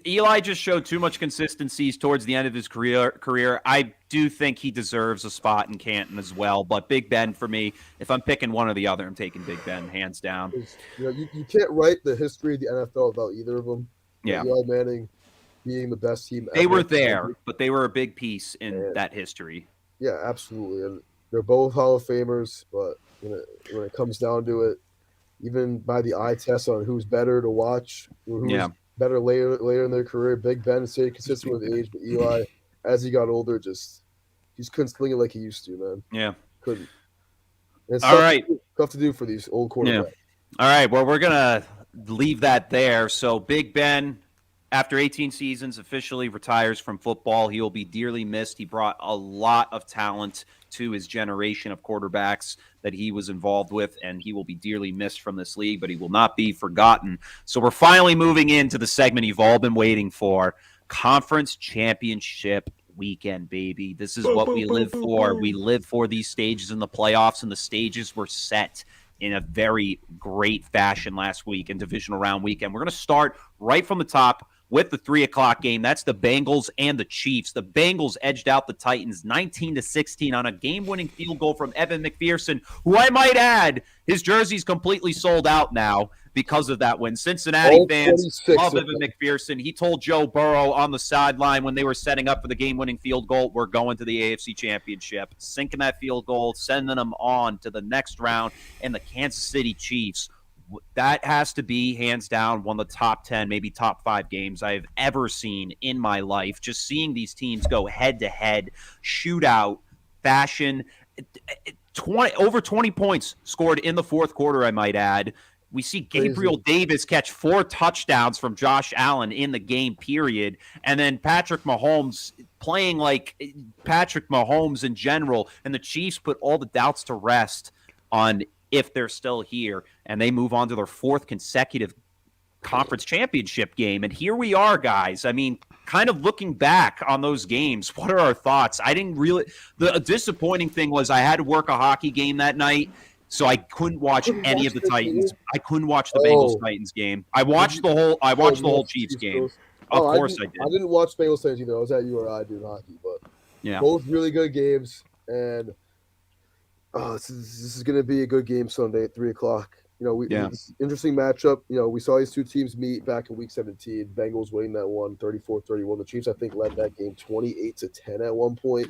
Eli just showed too much consistencies towards the end of his career. I do think he deserves a spot in Canton as well. But Big Ben, for me, if I'm picking one or the other, I'm taking Big Ben, hands down. You can't write the history of the NFL without either of them. Yeah. Eli Manning being the best team They ever. were there, but they were a big piece in that history. Yeah, absolutely. And they're both Hall of Famers, but when it comes down to it, even by the eye test on who's better to watch, who's better later in their career. Big Ben stayed consistent with age, but Eli, as he got older, he just couldn't sling it like he used to, man. Yeah. Couldn't. And it's tough to do for these old quarterbacks. Yeah. All right, well, we're going to leave that there. So Big Ben, after 18 seasons, officially retires from football. He will be dearly missed. He brought a lot of talent to his generation of quarterbacks that he was involved with, and he will be dearly missed from this league, but he will not be forgotten. So we're finally moving into the segment you've all been waiting for, Conference Championship Weekend, baby. This is what we live for. We live for these stages in the playoffs, and the stages were set in a very great fashion last week in divisional round weekend. We're going to start right from the top with the 3:00 game. That's the Bengals and the Chiefs. The Bengals edged out the Titans 19-16 on a game-winning field goal from Evan McPherson, who I might add, his jersey's completely sold out now because of that win. Cincinnati fans love Evan McPherson. He told Joe Burrow on the sideline when they were setting up for the game-winning field goal, we're going to the AFC Championship. Sinking that field goal, sending them on to the next round, and the Kansas City Chiefs. That has to be, hands down, one of the top 10, maybe top 5 games I've ever seen in my life. Just seeing these teams go head-to-head, shootout, fashion. Over 20 points scored in the fourth quarter, I might add. We see Gabriel Davis catch 4 touchdowns from Josh Allen in the game, period. And then Patrick Mahomes playing like Patrick Mahomes in general. And the Chiefs put all the doubts to rest on if they're still here, and they move on to their 4th consecutive conference championship game. And here we are, guys. I mean, kind of looking back on those games, what are our thoughts? The disappointing thing was I had to work a hockey game that night, so I couldn't watch any of the Titans. I couldn't watch the Bengals-Titans game. I watched the whole Chiefs game. Of course I did. I didn't watch Bengals-Titans either. I was at URI doing hockey, but both really good games. And This is going to be a good game Sunday at 3 o'clock. Yeah. This interesting matchup. We saw these two teams meet back in Week 17. Bengals winning that one, 34-31. The Chiefs, I think, led that game 28-10 at one point.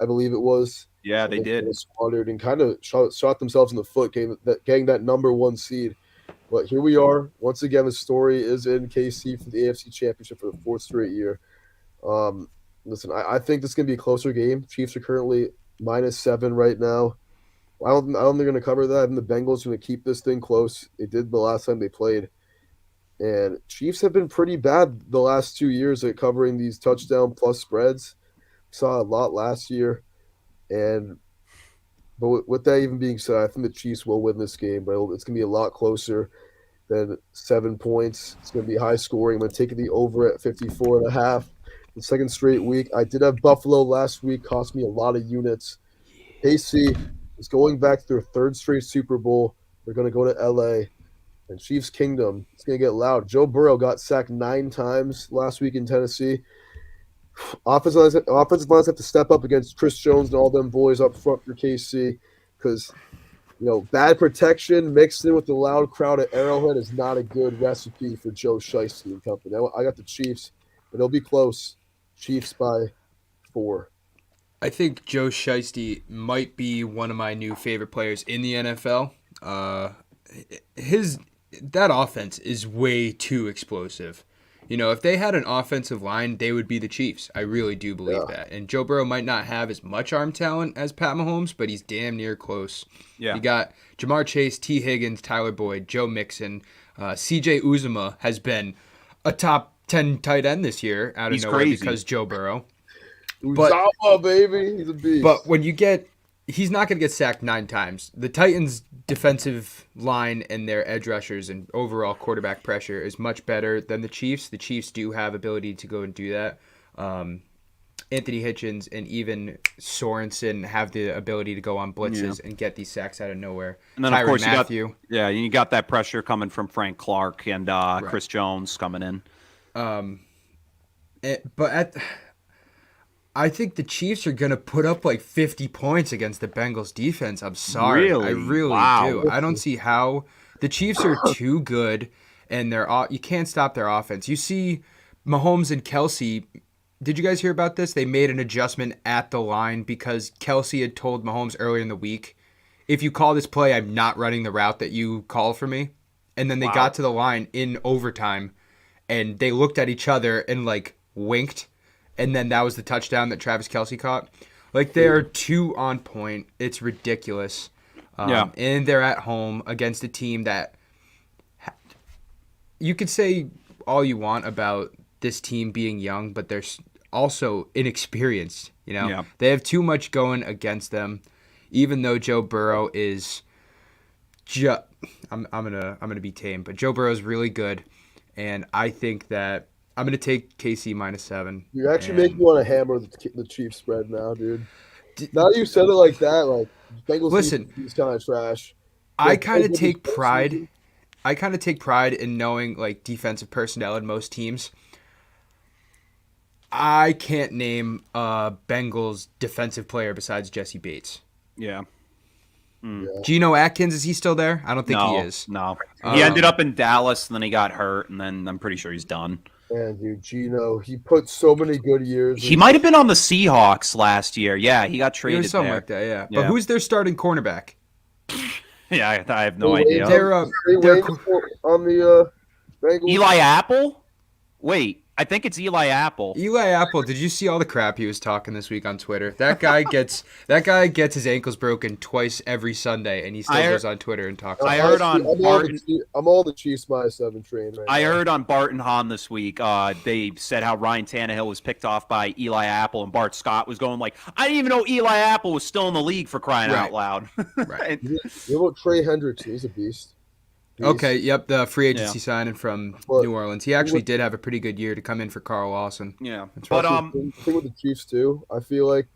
I believe it was. Yeah, So they did. Squandered and kind of shot themselves in the foot, getting that number one seed. But here we are. Once again, the story is in KC for the AFC Championship for the fourth straight year. Listen, I think this is going to be a closer game. Chiefs are currently -7 right now. I don't think they're going to cover that. I think the Bengals are going to keep this thing close. They did the last time they played. And Chiefs have been pretty bad the last 2 years at covering these touchdown plus spreads. Saw a lot last year. But with that even being said, I think the Chiefs will win this game, but it's going to be a lot closer than 7 points. It's going to be high scoring. I'm going to take the over at 54.5. The second straight week. I did have Buffalo last week, cost me a lot of units. KC is going back to their third straight Super Bowl. They're going to go to LA. And Chiefs Kingdom, it's going to get loud. Joe Burrow got sacked 9 times last week in Tennessee. Offensive lines have to step up against Chris Jones and all them boys up front for KC because, bad protection mixed in with the loud crowd at Arrowhead is not a good recipe for Joe Shiesty and company. I got the Chiefs, but it'll be close. Chiefs by 4. I think Joe Shiesty might be one of my new favorite players in the NFL. That offense is way too explosive. If they had an offensive line, they would be the Chiefs. I really do believe that. And Joe Burrow might not have as much arm talent as Pat Mahomes, but he's damn near close. Yeah. You got Jamar Chase, T. Higgins, Tyler Boyd, Joe Mixon. C.J. Uzomah has been a top 10 tight end this year out of nowhere because Joe Burrow. Uzomah, baby. He's a beast. But when he's not going to get sacked 9 times. The Titans' defensive line and their edge rushers and overall quarterback pressure is much better than the Chiefs. The Chiefs do have ability to go and do that. Anthony Hitchens and even Sorensen have the ability to go on blitzes and get these sacks out of nowhere. And then, of course, you got that pressure coming from Frank Clark and Chris Jones coming in. I think the Chiefs are going to put up like 50 points against the Bengals defense. I'm sorry. Really? I really do. I don't see how. The Chiefs are too good, and you can't stop their offense. You see Mahomes and Kelsey. Did you guys hear about this? They made an adjustment at the line because Kelsey had told Mahomes earlier in the week, if you call this play, I'm not running the route that you call for me. And then they got to the line in overtime, and they looked at each other and winked. And then that was the touchdown that Travis Kelce caught. They are too on point. It's ridiculous. And they're at home against a team that you could say all you want about this team being young, but they're also inexperienced. They have too much going against them. Even though Joe Burrow is, I'm gonna be tame, but Joe Burrow is really good, and I think that. I'm going to take KC -7. You actually make me want to hammer the Chiefs spread now, dude. Now you said it like that, Bengals is kind of trash. I kind of take pride. I kind of take pride in knowing defensive personnel in most teams. I can't name a Bengals defensive player besides Jesse Bates. Yeah. Geno Atkins, is he still there? I don't think he is. No. He ended up in Dallas, and then he got hurt, and then I'm pretty sure he's done. And dude, Geno, he put so many good years. He might have been on the Seahawks last year. Yeah, he got traded something there. like that, yeah. But who's their starting cornerback? Yeah, I have no idea. They're on the Bengals. Eli Apple? Wait, I think it's Eli Apple. Eli Apple, did you see all the crap he was talking this week on Twitter? That guy gets his ankles broken twice every Sunday, and he still goes on Twitter and talks. I heard on Barton. I'm all the Chiefs -7 train right now. I heard on Bart and Hahn this week. They said how Ryan Tannehill was picked off by Eli Apple, and Bart Scott was going I didn't even know Eli Apple was still in the league for crying out loud. Right. What about Trey Hendrickson? He's a beast. Okay, yep, the free agency signing from New Orleans. He actually did have a pretty good year to come in for Carl Lawson. Yeah, but the thing with the Chiefs too, I feel like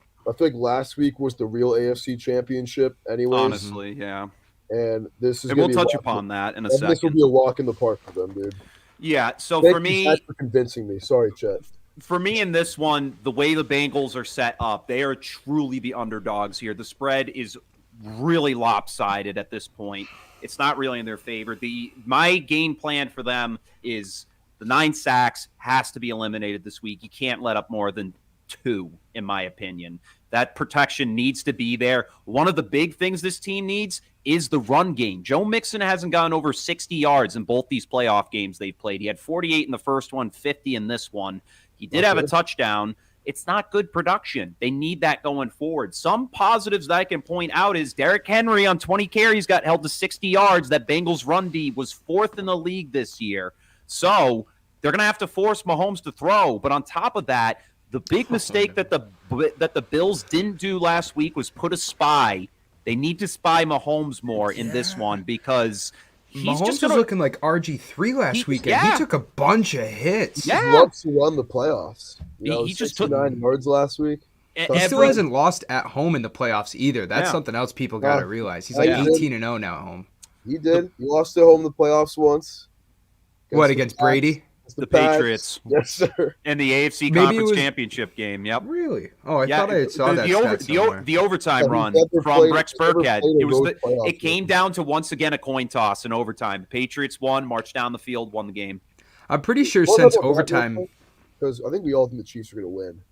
last week was the real AFC Championship. Anyways, honestly, yeah. And this is. And we'll touch upon that in a second. This will be a walk in the park for them, dude. Yeah. So Thank for me, you for convincing me. Sorry, Chet. For me in this one, the way the Bengals are set up, they are truly the underdogs here. The spread is really lopsided at this point. It's not really in their favor. My game plan for them is the 9 sacks has to be eliminated this week. You can't let up more than 2, in my opinion. That protection needs to be there. One of the big things this team needs is the run game. Joe Mixon hasn't gone over 60 yards in both these playoff games they've played. He had 48 in the first one, 50 in this one. He did have a touchdown. It's not good production. They need that going forward. Some positives that I can point out is Derrick Henry on 20 carries got held to 60 yards. That Bengals run D was 4th in the league this year. So they're going to have to force Mahomes to throw. But on top of that, the big mistake that the Bills didn't do last week was put a spy. They need to spy Mahomes more in this one because he's Mahomes just was looking like RG3 last weekend. Yeah. He took a bunch of hits. He loves to run the playoffs. He just took 9 yards last week. He still hasn't lost at home in the playoffs either. That's something else people got to realize. He's like 18-0 now at home. He did. He lost at home in the playoffs once. Against Brady? The Patriots. Yes, sir. And the AFC Conference Championship game. Yep. Really? Oh, I thought I saw that stat somewhere. The overtime run from Rex Burkhead. It came down to, once again, a coin toss in overtime. The Patriots won, marched down the field, won the game. I'm pretty sure since overtime. Because I think we all think the Chiefs are going to win,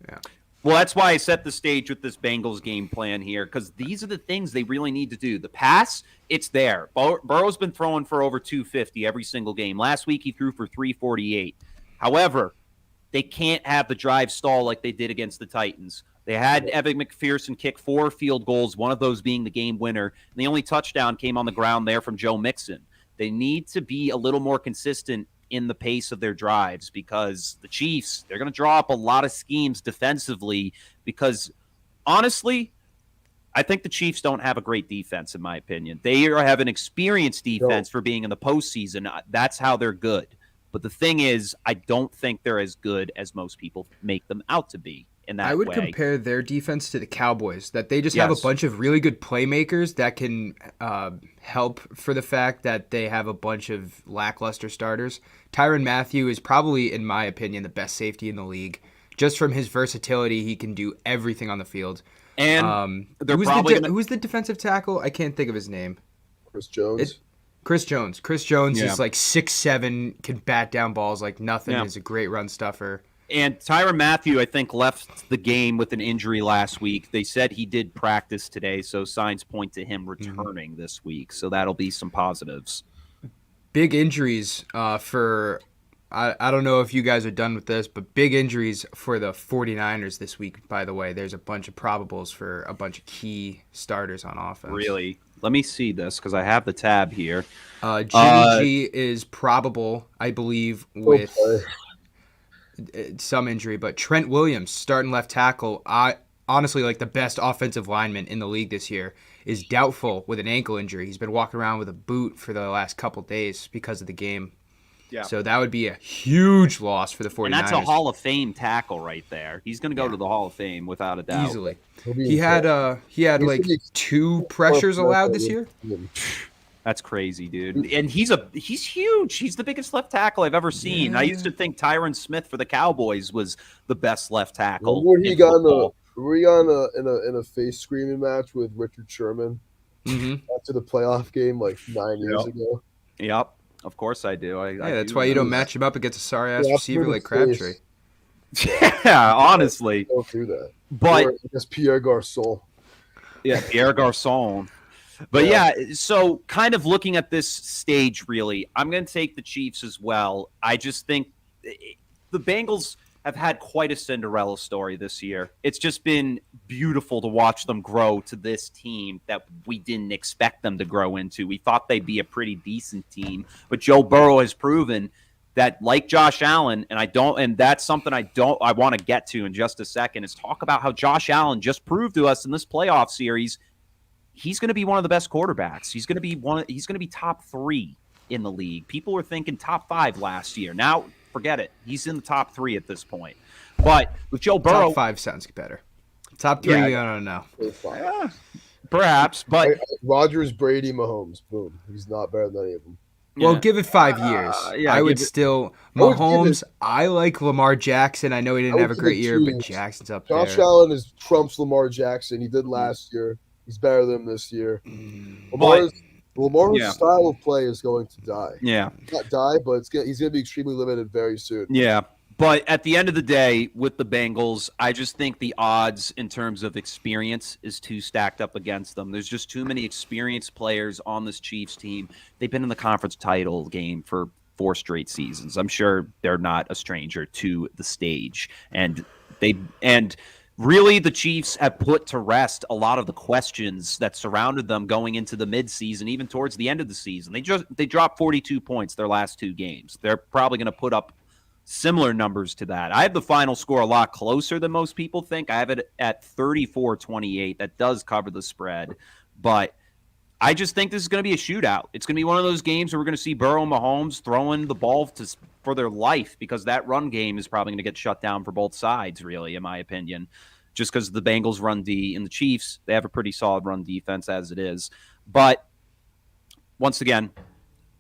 Yeah. Well, that's why I set the stage with this Bengals game plan here, because these are the things they really need to do. The pass, it's there. Burrow's been throwing for over 250 every single game. Last week, he threw for 348. However, they can't have the drive stall like they did against the Titans. They had Evan McPherson kick 4 field goals, one of those being the game winner. And the only touchdown came on the ground there from Joe Mixon. They need to be a little more consistent in the pace of their drives because the Chiefs, they're going to draw up a lot of schemes defensively because, honestly, I think the Chiefs don't have a great defense, in my opinion. They have an experienced defense for being in the postseason. That's how they're good. But the thing is, I don't think they're as good as most people make them out to be. I would compare their defense to the Cowboys, that they just have a bunch of really good playmakers that can help for the fact that they have a bunch of lackluster starters. Tyrann Mathieu is probably, in my opinion, the best safety in the league. Just from his versatility, he can do everything on the field. And who's the defensive tackle? I can't think of his name. Chris Jones. Chris Jones is like 6'7", can bat down balls like nothing. Is a great run stuffer. And Tyrann Mathieu, I think, left the game with an injury last week. They said he did practice today, so signs point to him returning this week. So that'll be some positives. Big injuries for I don't know if you guys are done with this, but big injuries for the 49ers this week, by the way. There's a bunch of probables for a bunch of key starters on offense. Really? Let me see this because I have the tab here. Jimmy G is probable, I believe, with some injury, but Trent Williams, starting left tackle, honestly like the best offensive lineman in the league this year, is doubtful with an ankle injury. He's been walking around with a boot for the last couple days because of the game. Yeah. So that would be a huge loss for the 49ers. And that's a Hall of Fame tackle right there. He's going to go to the Hall of Fame without a doubt. Easily. He had like 2 pressures allowed this year. That's crazy, dude. And he's huge. He's the biggest left tackle I've ever seen. Yeah. I used to think Tyron Smith for the Cowboys was the best left tackle. Were he in a face screaming match with Richard Sherman after the playoff game like 9 years ago? Yep. Of course I do. That's why you don't match him up against a sorry-ass receiver like Crabtree. Yeah, honestly. Don't do that. But it's Pierre Garçon. Yeah, Pierre Garçon. But yeah, so kind of looking at this stage, really, I'm going to take the Chiefs as well. I just think the Bengals have had quite a Cinderella story this year. It's just been beautiful to watch them grow to this team that we didn't expect them to grow into. We thought they'd be a pretty decent team, but Joe Burrow has proven that, like Josh Allen, and that's something I want to get to in just a second, is talk about how Josh Allen just proved to us in this playoff series he's going to be one of the best quarterbacks. He's going to be top 3 in the league. People were thinking top 5 last year. Now, forget it. He's in the top 3 at this point. But with Joe Burrow, top 5 sounds better. Top 3, I don't know. Yeah, perhaps, but Rodgers, Brady, Mahomes. Boom. He's not better than any of them. Well, give it 5 years. I would still Mahomes. I like Lamar Jackson. I know he didn't have a great year, but Jackson's up there. Josh Allen trumps Lamar Jackson. He did last year. He's better than him this year. But Lamar's yeah, style of play is going to die. yeah. Not die, but he's going to be extremely limited very soon. Yeah. But at the end of the day, with the Bengals, I just think the odds in terms of experience is too stacked up against them. There's just too many experienced players on this Chiefs team. They've been in the conference title game for 4 straight seasons. I'm sure they're not a stranger to the stage. And really the Chiefs have put to rest a lot of the questions that surrounded them going into the midseason, even towards the end of the season. They dropped 42 points their last 2 games. They're probably going to put up similar numbers to that. I have the final score a lot closer than most people think. I have it at 34-28. That does cover the spread. But I just think this is going to be a shootout. It's going to be one of those games where we're going to see Burrow and Mahomes throwing the ball for their life, because that run game is probably going to get shut down for both sides, really, in my opinion, just because the Bengals run D and the Chiefs, they have a pretty solid run defense as it is. But once again,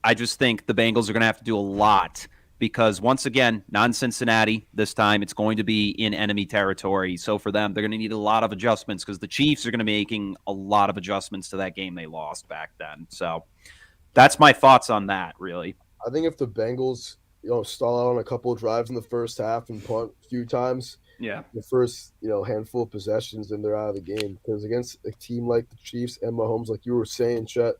I just think the Bengals are going to have to do a lot, because once again, non-Cincinnati this time, it's going to be in enemy territory. So for them, they're going to need a lot of adjustments, because the Chiefs are going to be making a lot of adjustments to that game they lost back then. So that's my thoughts on that, really. I think if the Bengals, stall out on a couple of drives in the first half and punt a few times, yeah, the first, handful of possessions, then they're out of the game. Because against a team like the Chiefs and Mahomes, like you were saying, Chet,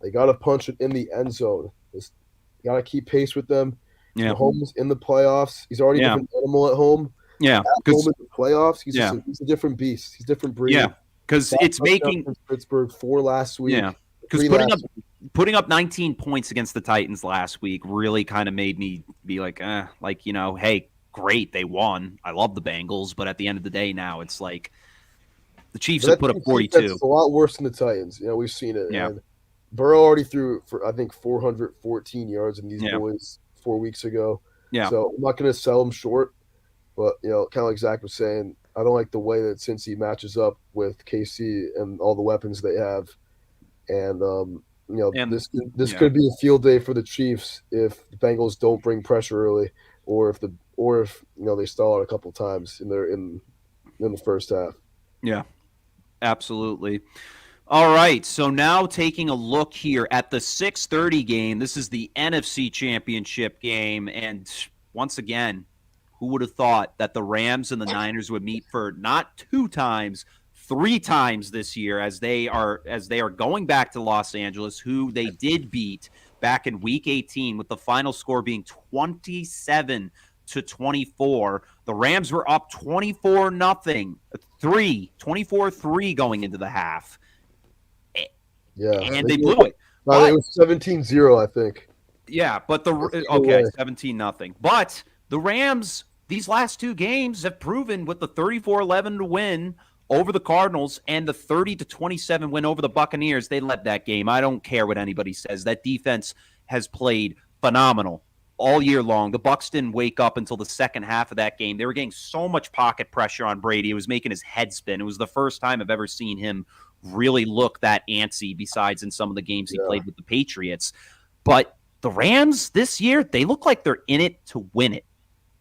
they got to punch it in the end zone. You got to keep pace with them. Yeah. Mahomes in the playoffs. He's already a different animal at home. Yeah. At home in the playoffs, he's a different beast. He's a different breed. Yeah. Because it's making Pittsburgh 4 last week. Yeah. Because putting up 19 points against the Titans last week really kind of made me be like, hey, great, they won. I love the Bengals, but at the end of the day now, it's like the Chiefs have put up 42. It's a lot worse than the Titans. We've seen it. Yeah. And Burrow already threw for, I think, 414 yards in these boys 4 weeks ago. Yeah. So I'm not going to sell him short, but kind of like Zach was saying, I don't like the way that Cincy matches up with KC and all the weapons they have, and this could be a field day for the Chiefs if the Bengals don't bring pressure early, or if they stall out a couple times in the first half. Yeah, absolutely. All right, so now taking a look here at the 6:30 game. This is the NFC Championship game, and once again, who would have thought that the Rams and the Niners would meet for not 2 times, 3 times this year, as they are going back to Los Angeles, who they did beat back in Week 18, with the final score being 27-24. The Rams were up 24-3 going into the half. Yeah, and they blew it. No, it was 17-0, I think. Yeah, but 17-0. But the Rams, these last 2 games, have proven, with the 34-11 win over the Cardinals and the 30-27 win over the Buccaneers, they led that game. I don't care what anybody says. That defense has played phenomenal all year long. The Bucs didn't wake up until the second half of that game. They were getting so much pocket pressure on Brady. It was making his head spin. It was the first time I've ever seen him really look that antsy, besides in some of the games he played with the Patriots. But the Rams this year, they look like they're in it to win it,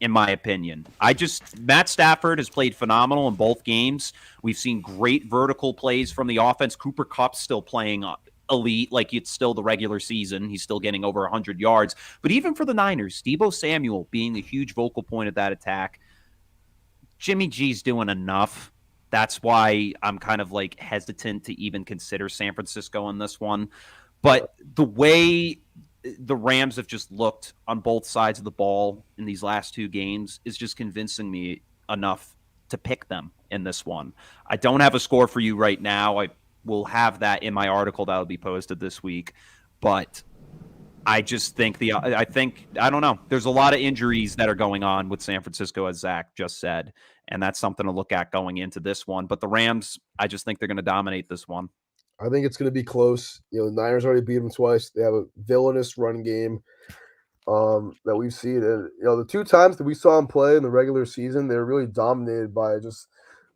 in my opinion. Matt Stafford has played phenomenal in both games. We've seen great vertical plays from the offense. Cooper Kupp's still playing elite, like it's still the regular season. He's still getting over 100 yards. But even for the Niners, Deebo Samuel being a huge vocal point of that attack, Jimmy G's doing enough. That's why I'm kind of like hesitant to even consider San Francisco in this one. But the way the Rams have just looked on both sides of the ball in these last 2 games is just convincing me enough to pick them in this one. I don't have a score for you right now. I will have that in my article that will be posted this week. But I just think I don't know. There's a lot of injuries that are going on with San Francisco, as Zach just said, and that's something to look at going into this one. But the Rams, I just think they're going to dominate this one. I think it's going to be close. The Niners already beat them twice. They have a villainous run game that we've seen. And, the 2 times that we saw them play in the regular season, they were really dominated by just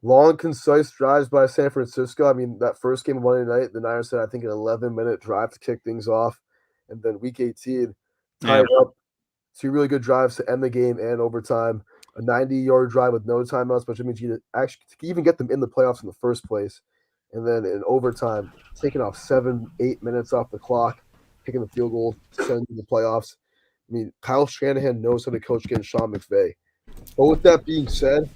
long, concise drives by San Francisco. I mean, that first game of Monday night, the Niners had, I think, an 11-minute drive to kick things off. And then Week 18, tied up 2 really good drives to end the game and overtime. A 90-yard drive with no timeouts, which means you actually even get them in the playoffs in the first place. and then in overtime, taking off 7-8 minutes off the clock, kicking the field goal, sending the playoffs. I mean, Kyle Shanahan knows how to coach against Sean McVay. But with that being said,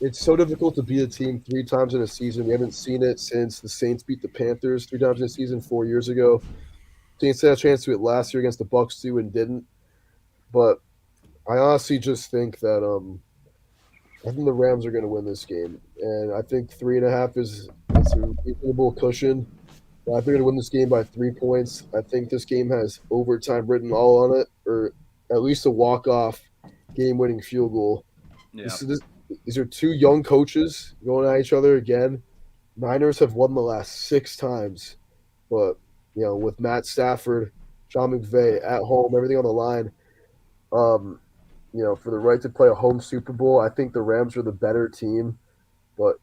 it's so difficult to beat a team 3 times in a season. We haven't seen it since the Saints beat the Panthers 3 times in a season 4 years ago. Saints had a chance to do it last year against the Bucs too and didn't. But I honestly just think that I think the Rams are going to win this game, and I think 3.5 is a reasonable cushion. I think they're going to win this game by 3 points. I think this game has overtime written all on it, or at least a walk-off game-winning field goal. Yeah. These are 2 young coaches going at each other again. Niners have won the last 6 times, but with Matt Stafford, Sean McVay at home, everything on the line, for the right to play a home Super Bowl, I think the Rams are the better team, but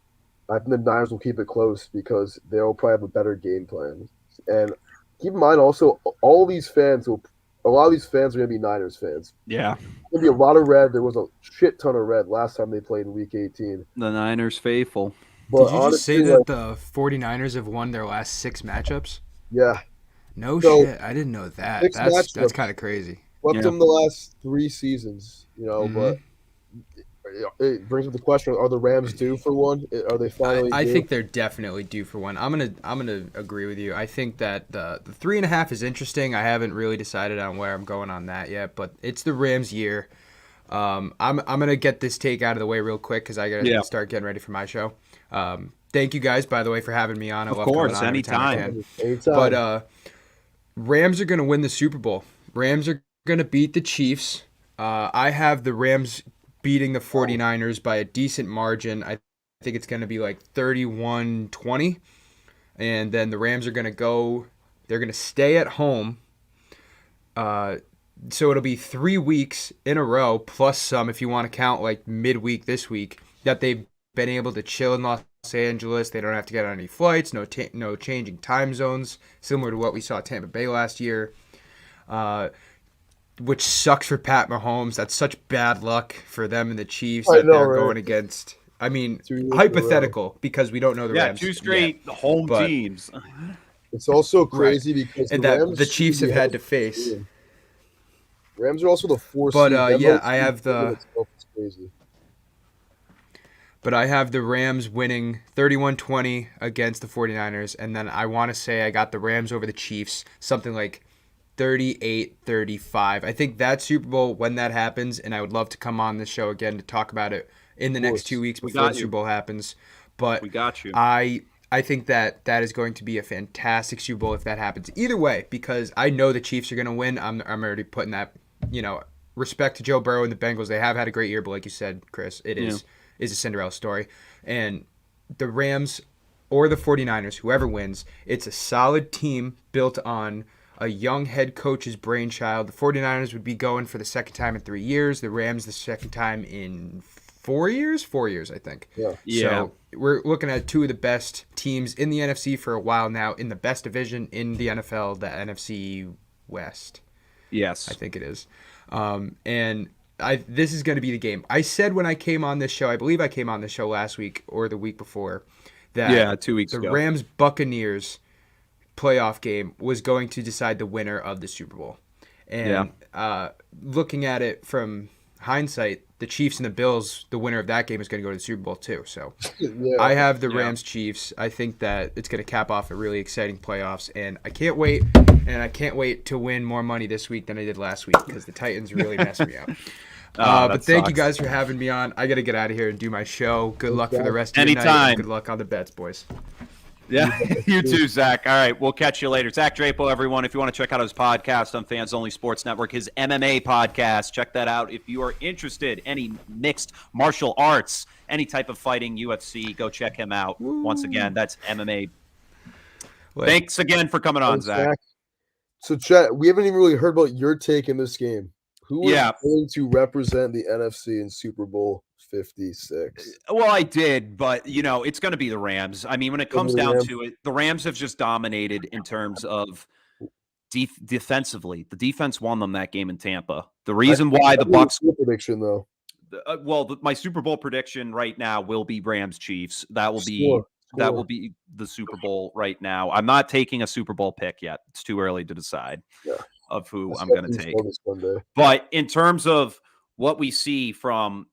I think the Niners will keep it close because they'll probably have a better game plan. And keep in mind also, a lot of these fans are going to be Niners fans. Yeah. There's going to be a lot of red. There was a shit ton of red last time they played in Week 18. The Niners faithful. But did you honestly, just say that the 49ers have won their last 6 matchups? Yeah. No shit. I didn't know that. That's kind of crazy. Swept them the last 3 seasons, but it brings up the question: are the Rams due for one? Are they finally? I think they're definitely due for one. I'm gonna agree with you. I think that the 3.5 is interesting. I haven't really decided on where I'm going on that yet, but it's the Rams' year. I'm gonna get this take out of the way real quick because I gotta start getting ready for my show. Thank you guys, by the way, for having me on. I love coming on anytime. But Rams are gonna win the Super Bowl. Rams are gonna beat the Chiefs. I have the Rams beating the 49ers by a decent margin. I think it's going to be like 31-20. And then the Rams are going to go, they're going to stay at home. So it'll be 3 weeks in a row, plus some if you want to count like midweek this week, that they've been able to chill in Los Angeles. They don't have to get on any flights, no changing time zones, similar to what we saw at Tampa Bay last year. Which sucks for Pat Mahomes. That's such bad luck for them and the Chiefs that they're going against. I mean, hypothetical because we don't know the Rams. 2 straight home teams. It's also crazy because the Chiefs have had to face. Rams are also the 4th. But I have the. It's crazy. But I have the Rams winning 31-20 against the 49ers, and then I want to say I got the Rams over the Chiefs, something like 38-35. I think that Super Bowl, when that happens, and I would love to come on this show again to talk about it in the next 2 weeks before the Super Bowl happens. But we got you. I think that is going to be a fantastic Super Bowl if that happens. Either way, because I know the Chiefs are going to win. I'm already putting that, respect to Joe Burrow and the Bengals. They have had a great year, but like you said, Chris, it is a Cinderella story. And the Rams or the 49ers, whoever wins, it's a solid team built on a young head coach's brainchild. The 49ers would be going for the second time in 3 years. The Rams the second time in 4 years? 4 years, I think. Yeah. So we're looking at 2 of the best teams in the NFC for a while now, in the best division in the NFL, the NFC West. Yes. I think it is. This is going to be the game. I said when I came on this show, I believe I came on this show last week or the week before, that 2 weeks ago. The Rams-Buccaneers playoff game was going to decide the winner of the Super Bowl. And looking at it from hindsight, the Chiefs and the Bills, the winner of that game is going to go to the Super Bowl too. So I have the Rams-Chiefs. I think that it's going to cap off a really exciting playoffs, and I can't wait. And I can't wait to win more money this week than I did last week because the Titans really messed me up. But thank you guys for having me on. I got to get out of here and do my show. Good luck for the rest of your night. Good luck on the bets, boys. Yeah, you too, Zach. All right, we'll catch you later. Zach Drapo, everyone. If you want to check out his podcast on Fans Only Sports Network, his MMA podcast, check that out. If you are interested, any mixed martial arts, any type of fighting, UFC, go check him out. Woo. Once again, that's MMA. Thanks again for coming on, Zach. So, Chet, we haven't even really heard about your take in this game. Who is going to represent the NFC in Super Bowl 56? Well, I did, but, it's going to be the Rams. I mean, when it comes down to it, the Rams have just dominated in terms of defensively. The defense won them that game in Tampa. The reason why the Bucs prediction, though. My Super Bowl prediction right now will be Rams-Chiefs. That will be that will be the Super Bowl right now. I'm not taking a Super Bowl pick yet. It's too early to decide of who I'm going to take. But in terms of what we see from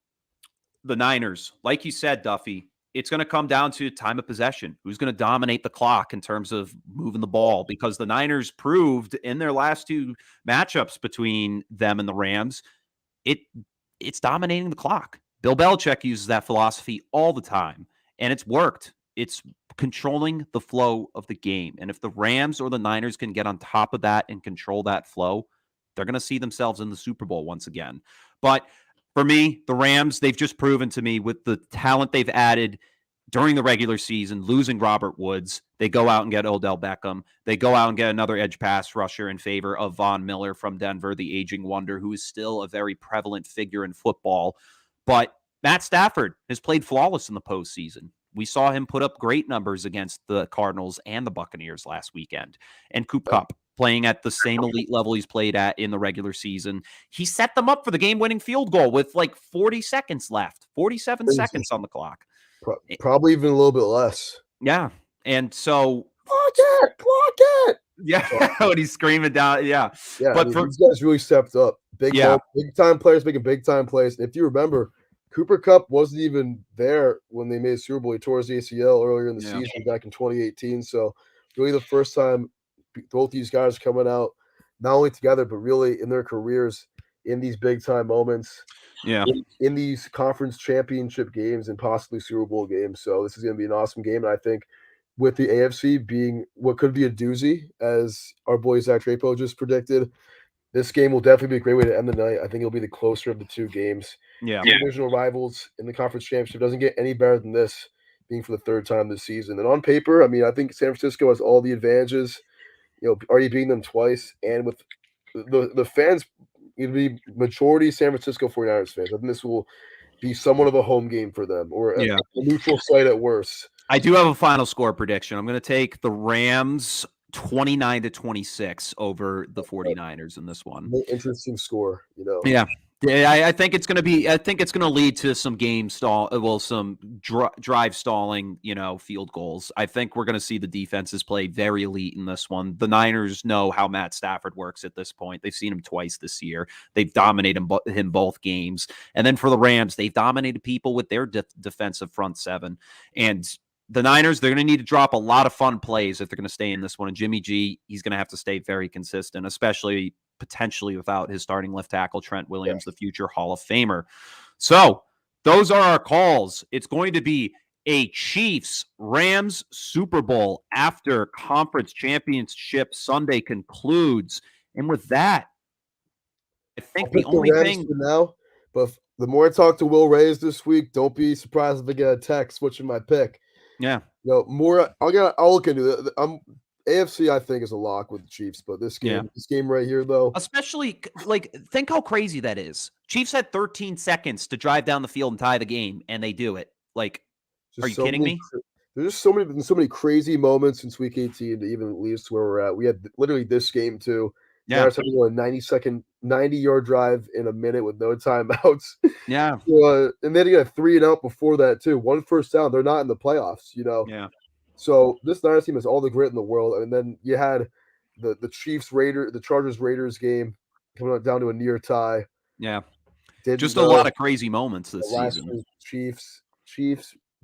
the Niners, like you said, Duffy, it's going to come down to time of possession. Who's going to dominate the clock in terms of moving the ball? Because the Niners proved in their last two matchups between them and the Rams, it's dominating the clock. Bill Belichick uses that philosophy all the time, and it's worked. It's controlling the flow of the game. And if the Rams or the Niners can get on top of that and control that flow, they're going to see themselves in the Super Bowl once again. But for me, the Rams, they've just proven to me with the talent they've added during the regular season, losing Robert Woods, they go out and get Odell Beckham. They go out and get another edge pass rusher in favor of Von Miller from Denver, the aging wonder, who is still a very prevalent figure in football. But Matt Stafford has played flawless in the postseason. We saw him put up great numbers against the Cardinals and the Buccaneers last weekend. And Coop Kupp playing at the same elite level he's played at in the regular season. He set them up for the game-winning field goal with like 40 seconds left, 47 seconds on the clock. Probably even a little bit less. Yeah. And so block it. Yeah, when he's screaming down. Yeah. But these guys really stepped up. Big time players making big time plays. And if you remember, Cooper Kupp wasn't even there when they made Super Bowl. He tore his ACL earlier in the season back in 2018. So really the first time both these guys coming out, not only together, but really in their careers in these big time moments. Yeah. In these conference championship games and possibly Super Bowl games. So this is going to be an awesome game. And I think with the AFC being what could be a doozy, as our boy Zach Drapo just predicted, this game will definitely be a great way to end the night. I think it'll be the closer of the two games. Yeah. Divisional rivals in the conference championship doesn't get any better than this, being for the third time this season. And on paper, I mean, I think San Francisco has all the advantages, already beating them twice. And with the fans, it'll be majority San Francisco 49ers fans. I think this will be somewhat of a home game for them, or a neutral site at worst. I do have a final score prediction. I'm going to take the Rams 29-26 over the 49ers in this one. Interesting score, Yeah. I think it's going to be. I think it's going to lead to some game some drive stalling, field goals. I think we're going to see the defenses play very elite in this one. The Niners know how Matt Stafford works at this point. They've seen him twice this year. They've dominated him both games. And then for the Rams, they've dominated people with their defensive front seven. And the Niners, they're going to need to drop a lot of fun plays if they're going to stay in this one. And Jimmy G, he's going to have to stay very consistent, especially potentially without his starting left tackle, Trent Williams, the future Hall of Famer. So those are our calls. It's going to be a Chiefs-Rams Super Bowl after Conference Championship Sunday concludes. And with that, I think the only thing now, but the more I talk to Will Reyes this week, don't be surprised if I get a text switching my pick. Yeah. More I'll look into it. AFC, I think, is a lock with the Chiefs, but this game right here, though. Especially, think how crazy that is. Chiefs had 13 seconds to drive down the field and tie the game, and they do it. Are you kidding me? There's just so many crazy moments since Week 18 to even lead us to where we're at. We had literally this game, too. Yeah. Having a 90-yard drive in a minute with no timeouts. Yeah. And then you got 3 and out before that, too. 1 first down. They're not in the playoffs, Yeah. So this Niners team has all the grit in the world, and then you had the the Chargers Raiders game coming down to a near tie. Yeah, just a lot of crazy moments this season. Chiefs,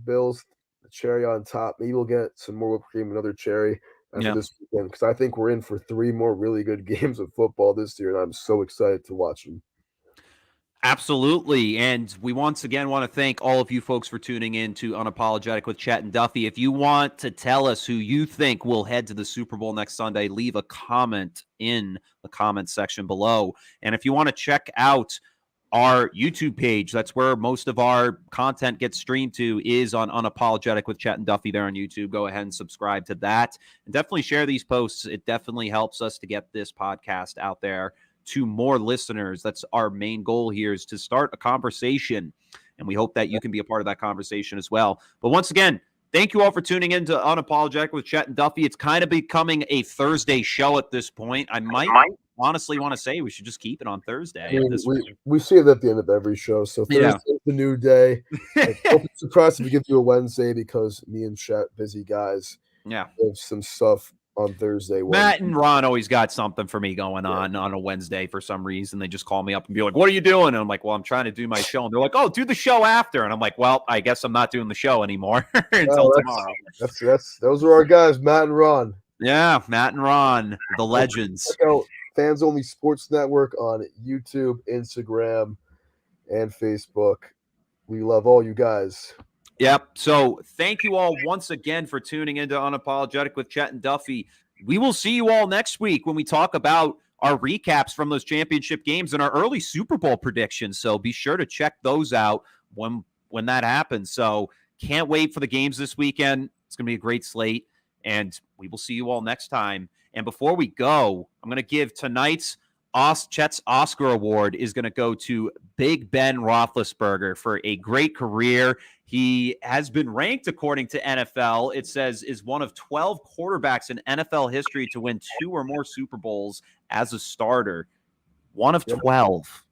Bills, the cherry on top. Maybe we'll get some more whipped cream, another cherry after this weekend, because I think we're in for 3 more really good games of football this year, and I'm so excited to watch them. Absolutely. And we once again want to thank all of you folks for tuning in to Unapologetic with Chet and Duffy. If you want to tell us who you think will head to the Super Bowl next Sunday, leave a comment in the comment section below. And if you want to check out our YouTube page, that's where most of our content gets streamed to, is on Unapologetic with Chet and Duffy there on YouTube. Go ahead and subscribe to that. And definitely share these posts. It definitely helps us to get this podcast out there to more listeners. That's our main goal here, is to start a conversation, and we hope that you can be a part of that conversation as well. But once again, thank you all for tuning in to Unapologetic with Chet and Duffy. It's kind of becoming a Thursday show at this point. I might honestly want to say we should just keep it on Thursday. I mean, at this rate. we see it at the end of every show. So Yeah. Thursday's the new day. Like, don't be surprised if we give you a Wednesday because me and Chet, busy guys, Yeah. have some stuff on Thursday. Matt and Ron always got something for me going on a Wednesday for some reason. They just call me up and be like, "What are you doing?" And I'm like, "Well, I'm trying to do my show." And they're like, "Oh, do the show after." And I'm like, "Well, I guess I'm not doing the show anymore until tomorrow." That's those are our guys, Matt and Ron. Yeah, Matt and Ron, the legends. Check out Fans Only Sports Network on YouTube, Instagram, and Facebook. We love all you guys. Yep. So thank you all once again for tuning into Unapologetic with Chet and Duffy. We will see you all next week when we talk about our recaps from those championship games and our early Super Bowl predictions. So be sure to check those out when that happens. So can't wait for the games this weekend. It's going to be a great slate, and we will see you all next time. And before we go, I'm going to give tonight's Chet's Oscar Award is going to go to Big Ben Roethlisberger for a great career. He has been ranked, according to NFL, it says, is one of 12 quarterbacks in NFL history to win 2 or more Super Bowls as a starter. One of 12.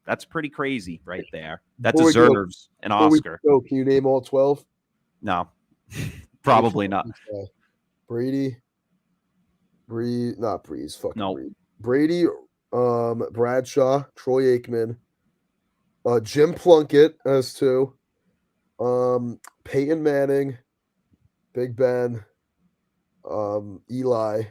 That's pretty crazy right there. That deserves an Oscar. Can you name all 12? No, probably not. Brady, not Breeze. Fucking No. Brady, Bradshaw, Troy Aikman, Jim Plunkett as 2, Peyton Manning, Big Ben, Eli,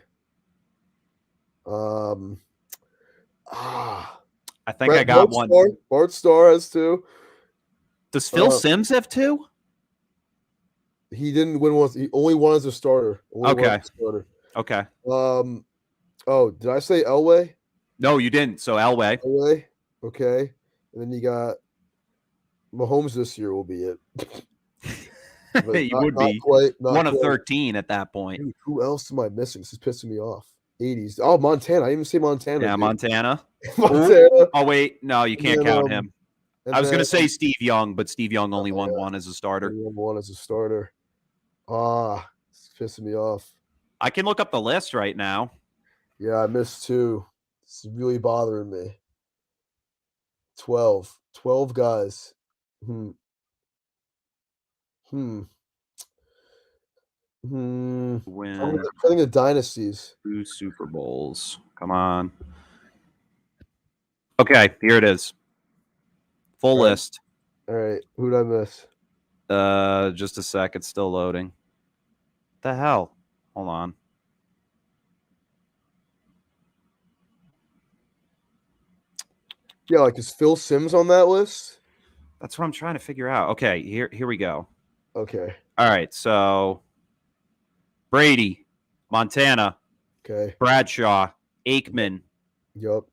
I think I got one. Bart Starr has 2. Does Phil Simms have 2? He didn't win one. He only won as a starter. Okay. Okay. Oh, did I say Elway? No, you didn't. So Elway. Okay. And then you got Mahomes this year will be it. He would be one of 13 at that point. Dude, who else am I missing? This is pissing me off. 80s. Oh, Montana. I didn't even say Montana. Yeah, dude. Montana. Montana. Oh, wait. No, you can't count him. I was going to say Steve Young, but Steve Young only won one as a starter. One as a starter. It's pissing me off. I can look up the list right now. Yeah, I missed 2. It's really bothering me. 12 guys. I'm playing the dynasties. 2 Super Bowls. Come on. Okay, here it is. Full list. All right. Who did I miss? Just a sec. It's still loading. What the hell? Hold on. Yeah, like is Phil Simms on that list? That's what I'm trying to figure out. Okay, here we go. Okay. All right, so Brady, Montana, okay, Bradshaw, Aikman,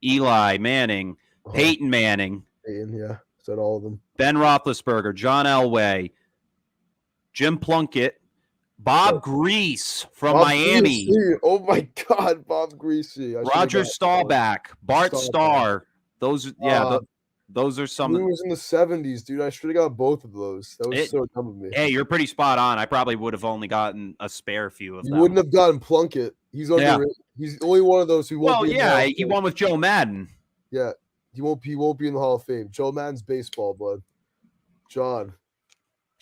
Eli Manning, Peyton Manning. Yeah, said all of them. Ben Roethlisberger, John Elway, Jim Plunkett, Bob Grease from Miami. Greasy. Oh my God, Bob Greasy. Roger Staubach, Bart Starr. Those are some. He was in the 70s, dude. I should have got both of those. That was so dumb of me. Hey, you're pretty spot on. I probably would have only gotten a spare few of them. You wouldn't have gotten Plunkett. He's underrated. He's the only one of those who won't be in the Hall of Fame. He won with Joe Madden. Yeah, he won't be in the Hall of Fame. Joe Madden's baseball, bud. John.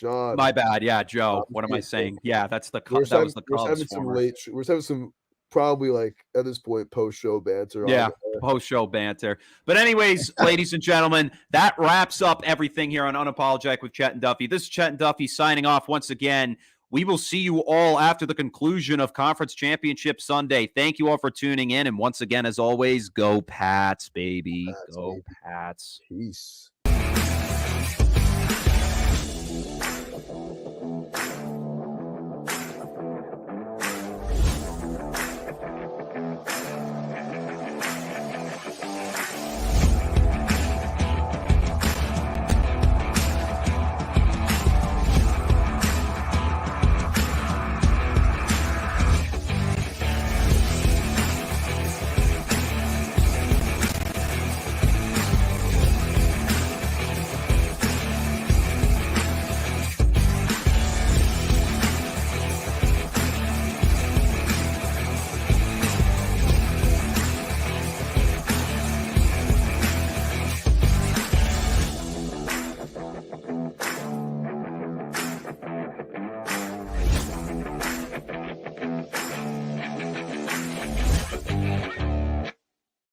My bad. Yeah, Joe. What am I saying? Yeah, that was the Cubs. We're having some probably like at this point post-show banter. Yeah, post-show banter. But anyways, ladies and gentlemen, that wraps up everything here on Unapologetic with Chet and Duffy. This is Chet and Duffy signing off once again. We will see you all after the conclusion of Conference Championship Sunday. Thank you all for tuning in. And once again, as always, go Pats, baby. Go Pats. Peace.